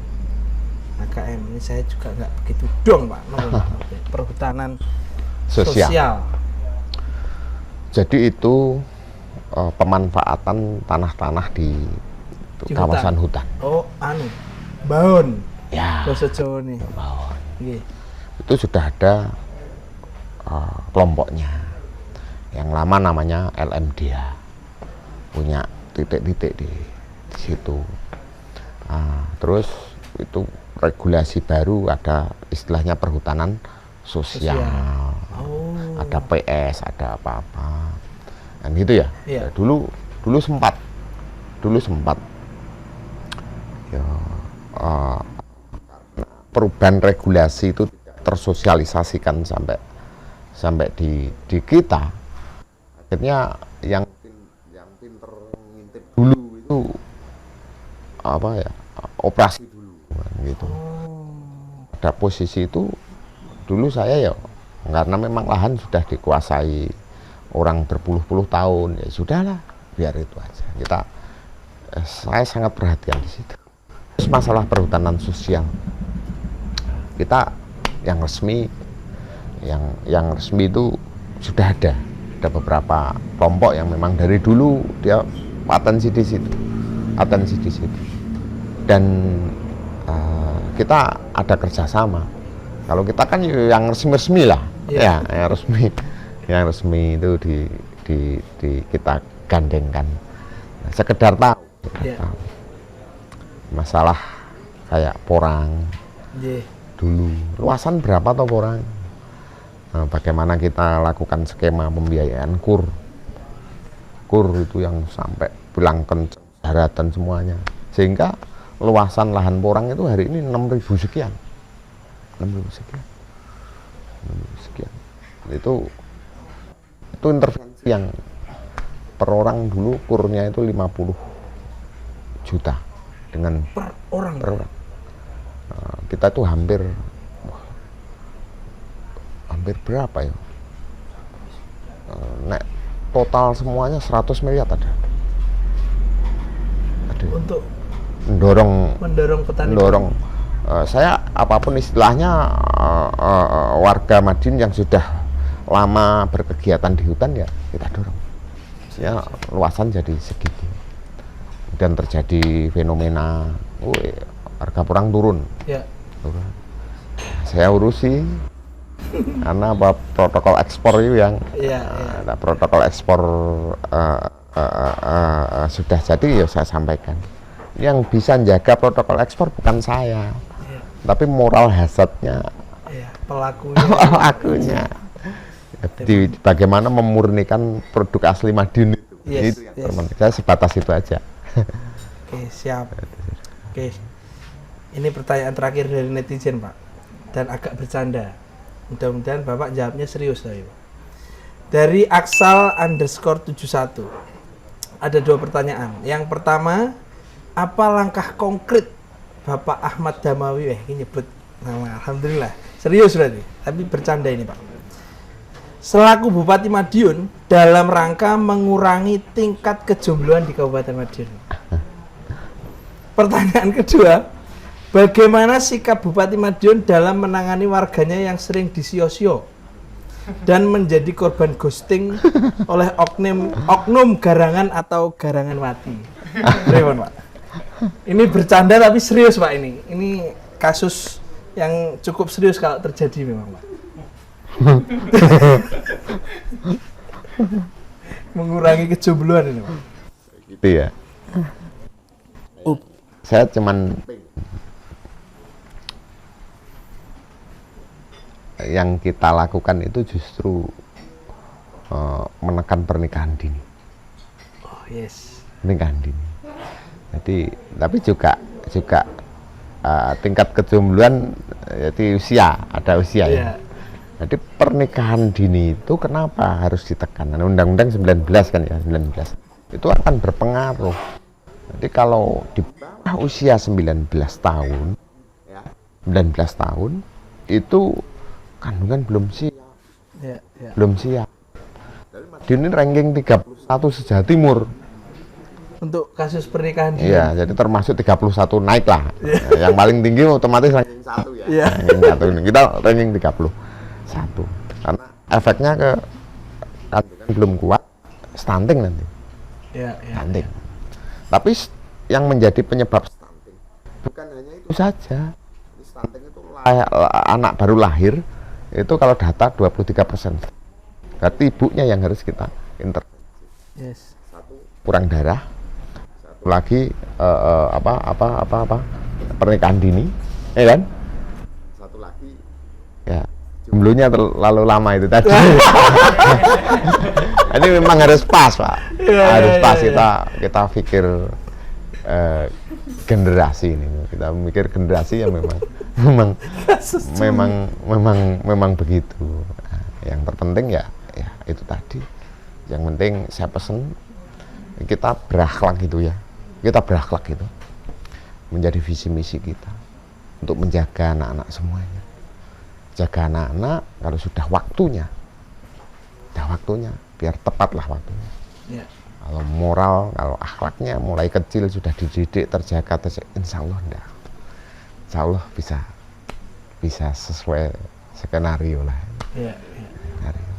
HKM ini saya juga nggak begitu dong Pak. Perhutanan sosial. Jadi itu pemanfaatan tanah-tanah di kawasan hutan. Oh, baun. Ya. Bahasa Jawa nih. Baun. Nggih. Itu sudah ada kelompoknya. Yang lama namanya LMDH. Punya titik-titik di situ. Terus itu regulasi baru, ada istilahnya perhutanan sosial. Ada PS, ada apa-apa. Dan gitu ya. Iya. Dulu sempat ya, perubahan regulasi itu tersosialisasikan sampai di kita. Akhirnya yang pinter ngintip dulu itu apa ya, operasi dulu gitu. Pada posisi itu dulu saya ya, karena memang lahan sudah dikuasai orang berpuluh-puluh tahun, ya sudahlah, biar itu aja. Saya sangat perhatian di situ. Terus masalah perhutanan sosial, kita yang resmi itu sudah ada beberapa kelompok yang memang dari dulu dia atensi di situ, dan kita ada kerjasama. Kalau kita kan yang resmi lah, ya yang resmi itu di kita gandengkan. Nah, sekedar tahu masalah kayak porang dulu, luasan berapa toh porang, bagaimana kita lakukan skema pembiayaan kur itu yang sampai bilang kencang daratan semuanya, sehingga luasan lahan porang itu hari ini 6.000 sekian. Itu intervensi yang per orang dulu kurnya itu 50 juta dengan per orang. Kita tuh hampir berapa ya? Nek total semuanya 100 miliar ada. Untuk mendorong petani. Saya apapun istilahnya warga Madiun yang sudah lama berkegiatan di hutan ya kita dorong. Ya, luasan jadi segitu. Dan terjadi fenomena harga porang turun. Ya. Saya urusi karena protokol ekspor itu yang ada protokol ekspor sudah jadi, ya saya sampaikan. Yang bisa menjaga protokol ekspor bukan saya, tapi moral hazardnya pelakunya. Bagaimana memurnikan produk asli Madiun itu yang saya sebatas itu aja. Oke, siap. Oke, ini pertanyaan terakhir dari netizen Pak, dan agak bercanda. Mudah-mudahan Bapak jawabnya serius tapi Pak. Dari Aksal_71 ada 2 pertanyaan. Yang pertama, apa langkah konkret Bapak Ahmad Damawi? Ini nyebut nama, alhamdulillah. Serius berarti, tapi bercanda ini Pak. Selaku Bupati Madiun dalam rangka mengurangi tingkat kejombloan di Kabupaten Madiun. Pertanyaan kedua, bagaimana sikap Bupati Madiun dalam menangani warganya yang sering disio-sio dan menjadi korban ghosting oleh oknum garangan atau garangan mati? Pak. Ini bercanda tapi serius Pak ini. Ini kasus yang cukup serius kalau terjadi memang Pak. Mengurangi kejombloan ini Pak. Gitu ya. Saya cuman yang kita lakukan itu justru menekan pernikahan dini. Oh yes. Pernikahan dini. Jadi tapi juga tingkat kejombloan jadi ada usia ya. Jadi pernikahan dini itu kenapa harus ditekan? Undang-Undang 19 kan ya, 19. Itu akan berpengaruh. Jadi kalau di bawah usia 19 tahun itu kandungan belum siap. Belum siap. Ini ranking 31 se-Jawa Timur. Untuk kasus pernikahan dini. Iya, jadi termasuk 31 naik lah. Yang paling tinggi otomatis ranking 1 ya. Iya. Ranking 1 ini. Kita ranking 31. Karena efeknya ke kandungan belum kuat, stunting nanti. Stunting. Tapi yang menjadi penyebab stunting bukan hanya itu saja. Stunting itu anak baru lahir itu kalau data 23%. Berarti ibunya yang harus kita intervensi. Yes. Satu, kurang darah. Satu lagi pernikahan dini, ya kan? Satu lagi ya jomblonya terlalu lama itu tadi. Ini memang harus pas Pak. Harus pas. Kita pikir generasi ini, kita mikir generasi yang memang begitu. Nah, yang terpenting ya itu tadi. Yang penting saya pesen kita berakhlak gitu ya. Kita berakhlak gitu. Menjadi visi misi kita untuk menjaga anak-anak semuanya. Jaga anak-anak kalau sudah waktunya. Biar tepatlah waktunya. Yeah. Kalau moral, kalau akhlaknya mulai kecil sudah dididik, terjaga, insya Allah enggak. Insya Allah bisa sesuai skenario lah. Iya. Skenario.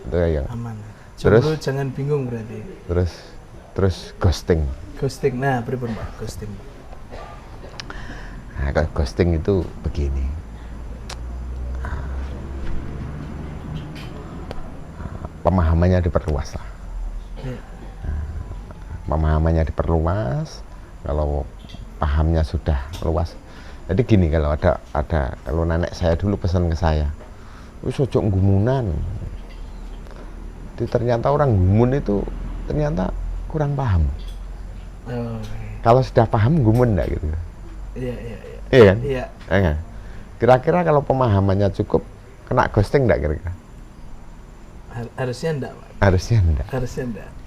Itu yang aman. Terus jangan bingung berarti. Terus ghosting. Ghosting. Nah, pripun Pak ghosting? Nah, kalau ghosting itu begini. Pemahamannya diperluas lah. Ya. Pemahamannya diperluas. Kalau pahamnya sudah luas. Jadi gini, kalau kalau nenek saya dulu pesan ke saya, wis ojo ngumunan. Jadi ternyata orang gumun itu ternyata kurang paham. Oh, Kalau sudah paham gumun enggak gitu. Iya. Iya kan? Iya. Kan? Kira-kira kalau pemahamannya cukup, kena ghosting enggak kira-kira? Harusnya enggak, Pak. Harusnya enggak.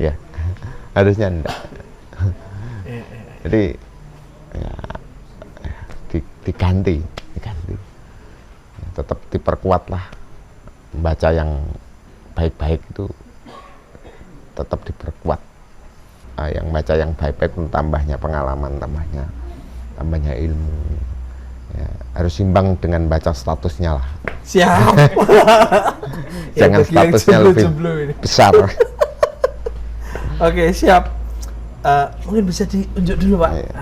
Ya. Harusnya enggak. Iya. Jadi ya, diganti. Ya, tetap diperkuatlah. Membaca yang baik-baik itu tetap diperkuat. Yang baca yang baik-baik tambahnya pengalaman, tambahnya ilmu. Ya, harus imbang dengan baca statusnya lah. Siap. Jangan statusnya lebih besar. Oke, siap. Mungkin bisa diunjuk dulu Pak. Iya.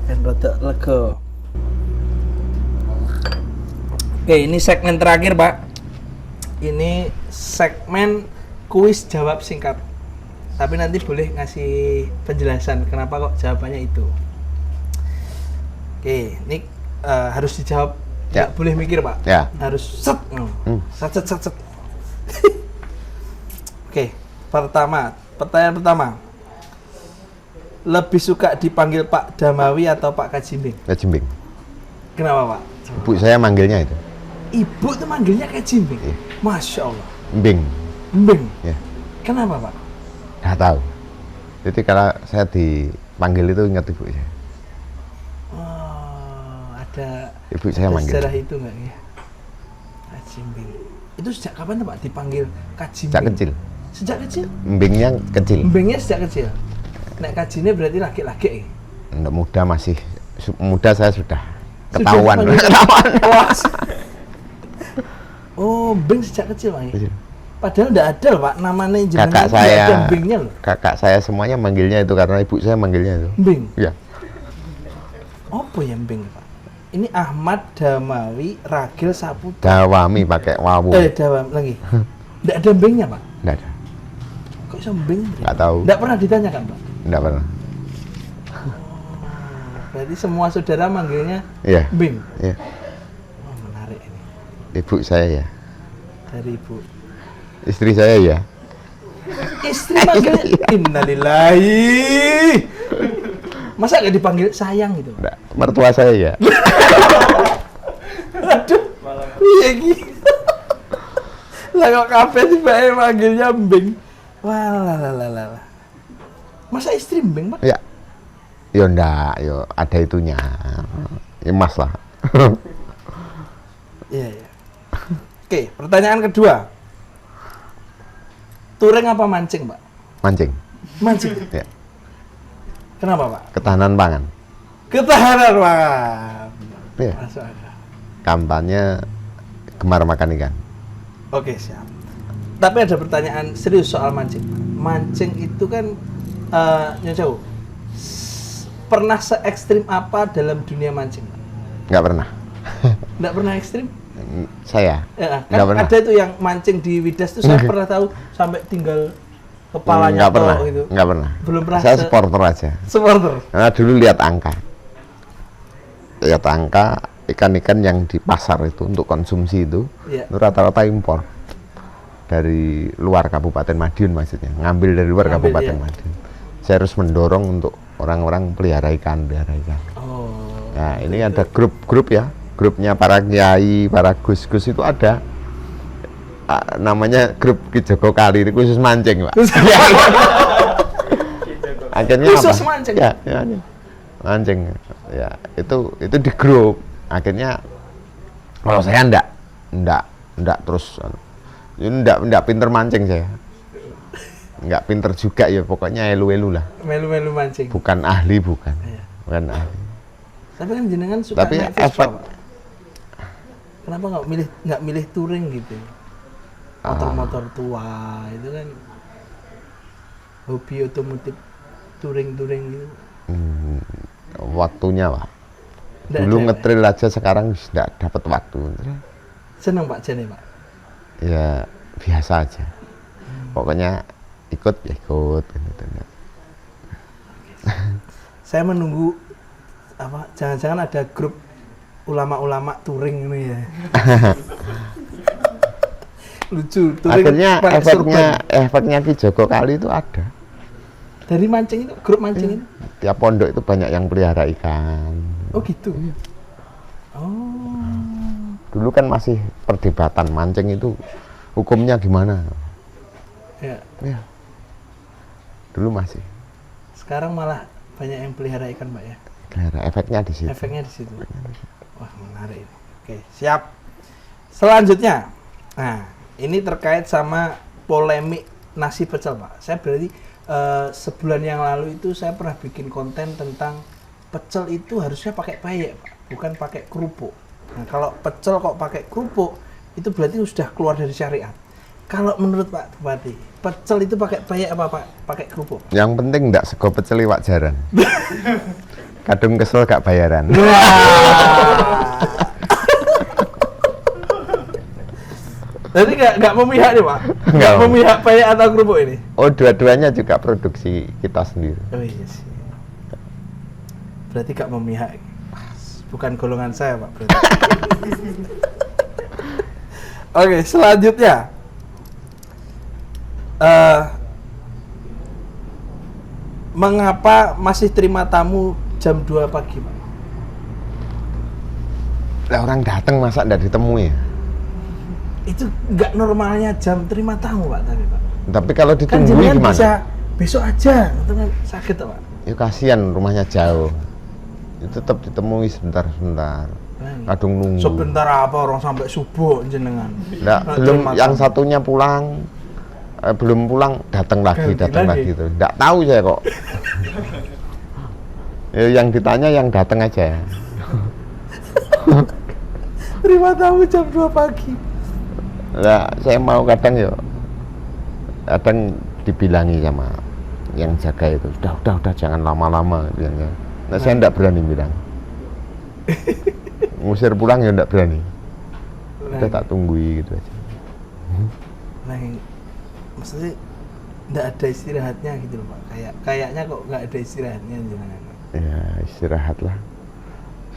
Ben rada lega. Oke, ini segmen terakhir Pak. Ini segmen kuis jawab singkat. Tapi nanti boleh ngasih penjelasan kenapa kok jawabannya itu. Oke, ini harus dijawab. Ya. Nggak boleh mikir Pak. Ya. Harus set. Set. Oke, pertanyaan pertama. Lebih suka dipanggil Pak Damawi atau Pak Kajimbing? Kajimbing. Kenapa Pak? Ibu saya manggilnya itu. Ibu tuh manggilnya kayak Jimbing. Iya. Masya Allah. Mbing. Mbing. Ya, Kenapa Pak? nggak tahu. Jadi kalau saya dipanggil itu ingat ibu saya. Oh, ada Ibu saya manggil. sejarah itu nggak ya? Kak Jimbing. Itu sejak kapan tuh Pak dipanggil Kak Jimbing? Sejak kecil. Sejak kecil? Mbingnya kecil. Mbingnya sejak kecil. Nek Kajine berarti laki-laki. Untuk muda masih muda saya sudah ketahuan. dipanggil- Ketahuan. Wah. Oh, Mbing sejak kecil Pak. Ya? Kecil. Padahal enggak ada loh Pak, namanya jenengan Kakak nggak ada saya, Mbingnya loh. kakak saya semuanya manggilnya itu karena ibu saya manggilnya itu. Mbing. Ya. Apa ya Mbing Pak? Ini Ahmad Damawi Ragil Saputra. Dawami pakai wawu. Dawam lagi. Enggak ada Mbingnya Pak. Nggak ada. Kok iso Mbing? Nggak tahu. Enggak pernah ditanyakan Pak. Nggak pernah. Berarti semua saudara manggilnya Iya. Mbing. Iya. Oh, menarik ini. Ibu saya ya. Dari Ibu. Istri saya ya. Istri manggilnya innalillahi. Masa gak dipanggil sayang gitu? Nggak. Mertua saya ya. Aduh. Iya gitu. Lah kok kabeh tiba-tiba manggilnya Mbing. Walah. Masa istri Mbing, Pak? Ya. Yo ndak, yo ada itunya. Ya mas lah. Iya. Oke, pertanyaan kedua. Touring apa mancing, Pak? Mancing. Mancing. Ya. Kenapa, Pak? Ketahanan pangan. Ketahanan pangan. Iya. Masuk akal. Kampanye gemar makan ikan. Oke, siap. Tapi ada pertanyaan serius soal mancing. Mancing itu kan Nyonya pernah se ekstrim apa dalam dunia mancing? Nggak pernah. Nggak pernah ekstrim? Saya Ya, nggak kan pernah. ada tuh yang mancing di Widas tuh saya pernah tahu sampai tinggal kepalanya nggak pernah. gitu. Nggak pernah. Belum pernah Saya supporter aja. supporter. Karena dulu lihat angka. Lihat angka ikan-ikan yang di pasar itu untuk konsumsi itu Iya. rata-rata impor dari luar Kabupaten Madiun, maksudnya ngambil dari luar Ngambil, Kabupaten iya. Madiun. Saya harus mendorong untuk orang-orang pelihara ikan. Oh. Nah, ini ada grup-grup ya, grupnya para kiai, para gus-gus itu ada. Namanya grup Ki Joko Kali, ini khusus mancing, Pak. Akhirnya Khusus apa? mancing? Ya, mancing. Ya, itu di grup. Akhirnya kalau saya enggak terus enggak pinter mancing saya. Enggak pinter juga ya, pokoknya elu-elu lah. Melu-melu mancing. Bukan ahli, bukan. Iya. Bukan ahli. Tapi kan jenengan suka Tapi naik Vespa, efek- Pak. Kenapa nggak milih touring gitu? Motor-motor tua itu kan hobi otomotif touring gitu. Waktunya, Pak. Nggak Dulu ada, Pak. ngetril aja, sekarang sudah dapat waktu. Seneng Pak Jane, Pak. Ya biasa aja. Pokoknya ikut ya ikut gitu. Saya menunggu apa? Jangan-jangan ada grup ulama-ulama touring ini ya. Lucu. Touring Akhirnya pakai efeknya Ki Joko Kali itu ada. dari mancing itu, grup mancing itu. Tiap pondok itu banyak yang pelihara ikan. Oh gitu. Oh. Dulu kan masih perdebatan mancing itu hukumnya gimana. Ya. Ya. Dulu masih. Sekarang malah banyak yang pelihara ikan, Pak ya. Pelihara, efeknya di situ. Efeknya di situ. Wah, menarik ini. Oke, siap. Selanjutnya. Nah, ini terkait sama polemik nasi pecel, Pak. Saya berarti sebulan yang lalu itu saya pernah bikin konten tentang pecel itu harusnya pakai peyek, Pak, bukan pakai kerupuk. Nah, kalau pecel kok pakai kerupuk, itu berarti sudah keluar dari syariat. Kalau menurut Pak Bupati, pecel itu pakai peyek apa Pak? Pakai kerupuk? Yang penting enggak sego pecel iwak jaran. Kadung kesel gak bayaran. Jadi nggak memihak nih Pak? Nggak Nggak. memihak peyek atau kerupuk ini? Oh, dua-duanya juga produksi kita sendiri. Oh iya sih. Berarti nggak memihak. Bukan golongan saya Pak berarti. Oke, selanjutnya. Mengapa masih terima tamu jam 2 pagi Pak? Lah orang datang masa enggak ditemui ya? Itu nggak normalnya jam terima tamu Pak tapi Pak. Tapi kalau Kan ditunggui jenengan gimana? bisa besok aja, itu kan sakit toh, Pak. Ya kasihan rumahnya jauh. Itu tetap ditemui sebentar-sebentar. Kadung nunggu. Sebentar apa orang sampai subuh jenengan. Nggak, belum yang satunya pulang, belum pulang datang lagi tuh. Nggak tahu saya kok. Ya, yang ditanya yang datang aja. Terima tamu jam 2 pagi. Nah, saya mau kadang dibilangi sama yang jaga itu, udah jangan lama-lama bilangnya. Nah, saya enggak berani bilang. Ngusir pulang ya enggak berani. Udah tak tunggui gitu aja. Nah, maksudnya enggak ada istirahatnya gitu loh Pak. Kayaknya kok enggak ada istirahatnya jenengan. Ya, istirahat lah.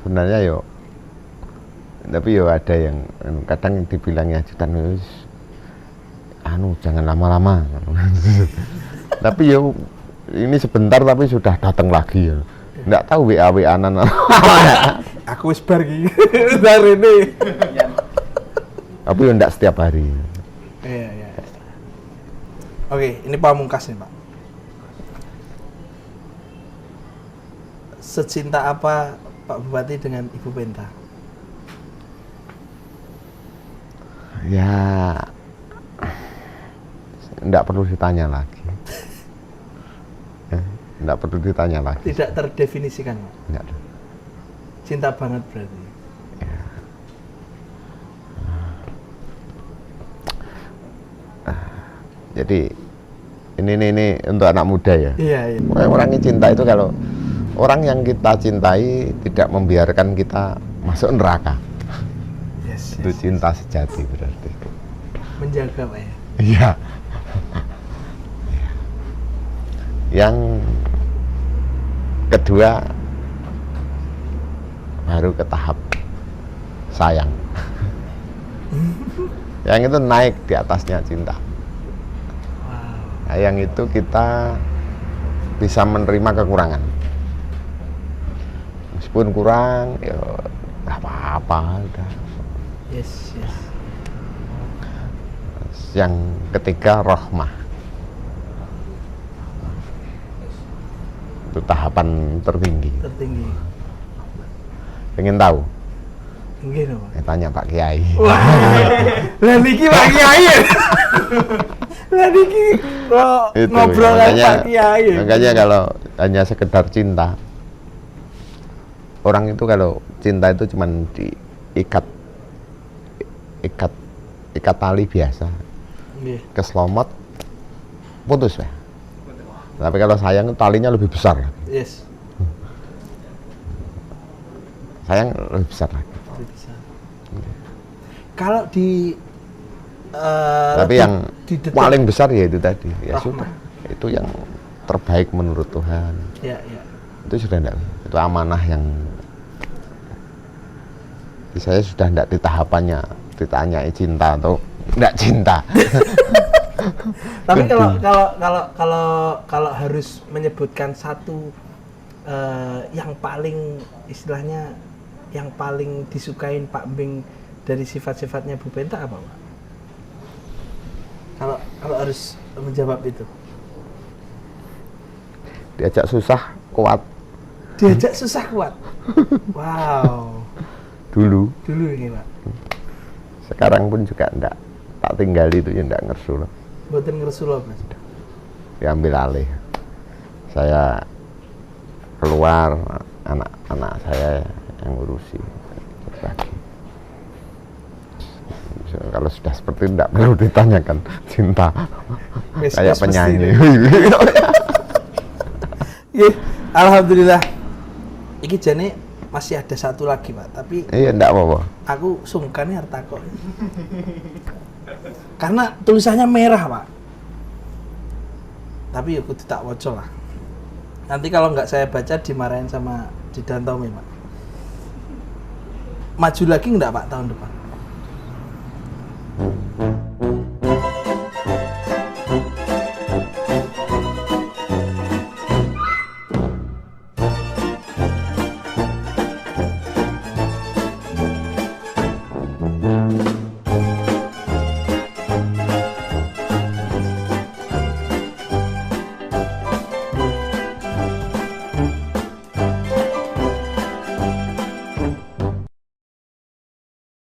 Sebenarnya tapi ada yang kadang dibilangnya ajudan wis jangan lama-lama. Tapi ini sebentar tapi sudah datang lagi ya. Nggak tahu WA-WA-an. Aku wis bar iki. Dari ini. Tapi enggak setiap hari. Iya. Oke, ini pamungkas nih, Pak. Secinta apa Pak Bupati dengan Ibu Penta? Ya, enggak perlu ditanya lagi. Enggak perlu ditanya lagi. Tidak terdefinisikan, Pak? Enggak. Cinta banget berarti? Ya. Jadi, ini untuk anak muda ya? Iya. Orang yang cinta itu kalau orang yang kita cintai tidak membiarkan kita masuk neraka. Itu cinta sejati berarti. Menjaga Pak ya? Iya. Yang kedua baru ke tahap sayang. Yang itu naik di atasnya cinta. Nah, yang itu kita bisa menerima kekurangan. Meskipun kurang, ya nggak apa-apa udah. Yes. Yang ketiga rahmah. Itu tahapan tertinggi. Pengen tahu? Enggak Pak. Tanya Pak Kiai. Wah, lah niki Pak Kiai. Lah niki ngobrol dengan Pak Kiai. Makanya kalau hanya sekedar cinta, orang itu kalau cinta itu cuma diikat tali biasa, keselomot, putus ya. Tapi kalau sayang talinya lebih besar. Yes. Sayang lebih besar lagi. Kalau tapi yang paling besar ya itu tadi, ya sudah, itu yang terbaik menurut Tuhan. Ya. Itu sudah enggak, itu amanah yang saya sudah enggak di tahapannya ditanyai cinta atau enggak cinta. Tapi kalau harus menyebutkan satu yang paling istilahnya yang paling disukain Pak Bing dari sifat-sifatnya Bu Penta apa Pak? Kalau harus menjawab itu. Diajak susah kuat. Diajak susah kuat. Wow. Dulu ini Pak. Sekarang pun juga enggak tak tinggal itu ya enggak ngersul. Mboten ngersul Mas. Diambil alih. Saya keluar, anak saya yang ngurusi lagi. Kalau sudah seperti itu tidak perlu ditanyakan cinta. Kayak penyanyi. Alhamdulillah. Iki jane masih ada satu lagi Pak, tapi iya enggak apa-apa. Aku sungkan ya takok. Karena tulisannya merah Pak. Tapi ya kudu tak waca lah. Nanti kalau nggak saya baca dimarahin sama Didan Tommy Pak. Maju lagi enggak Pak tahun depan?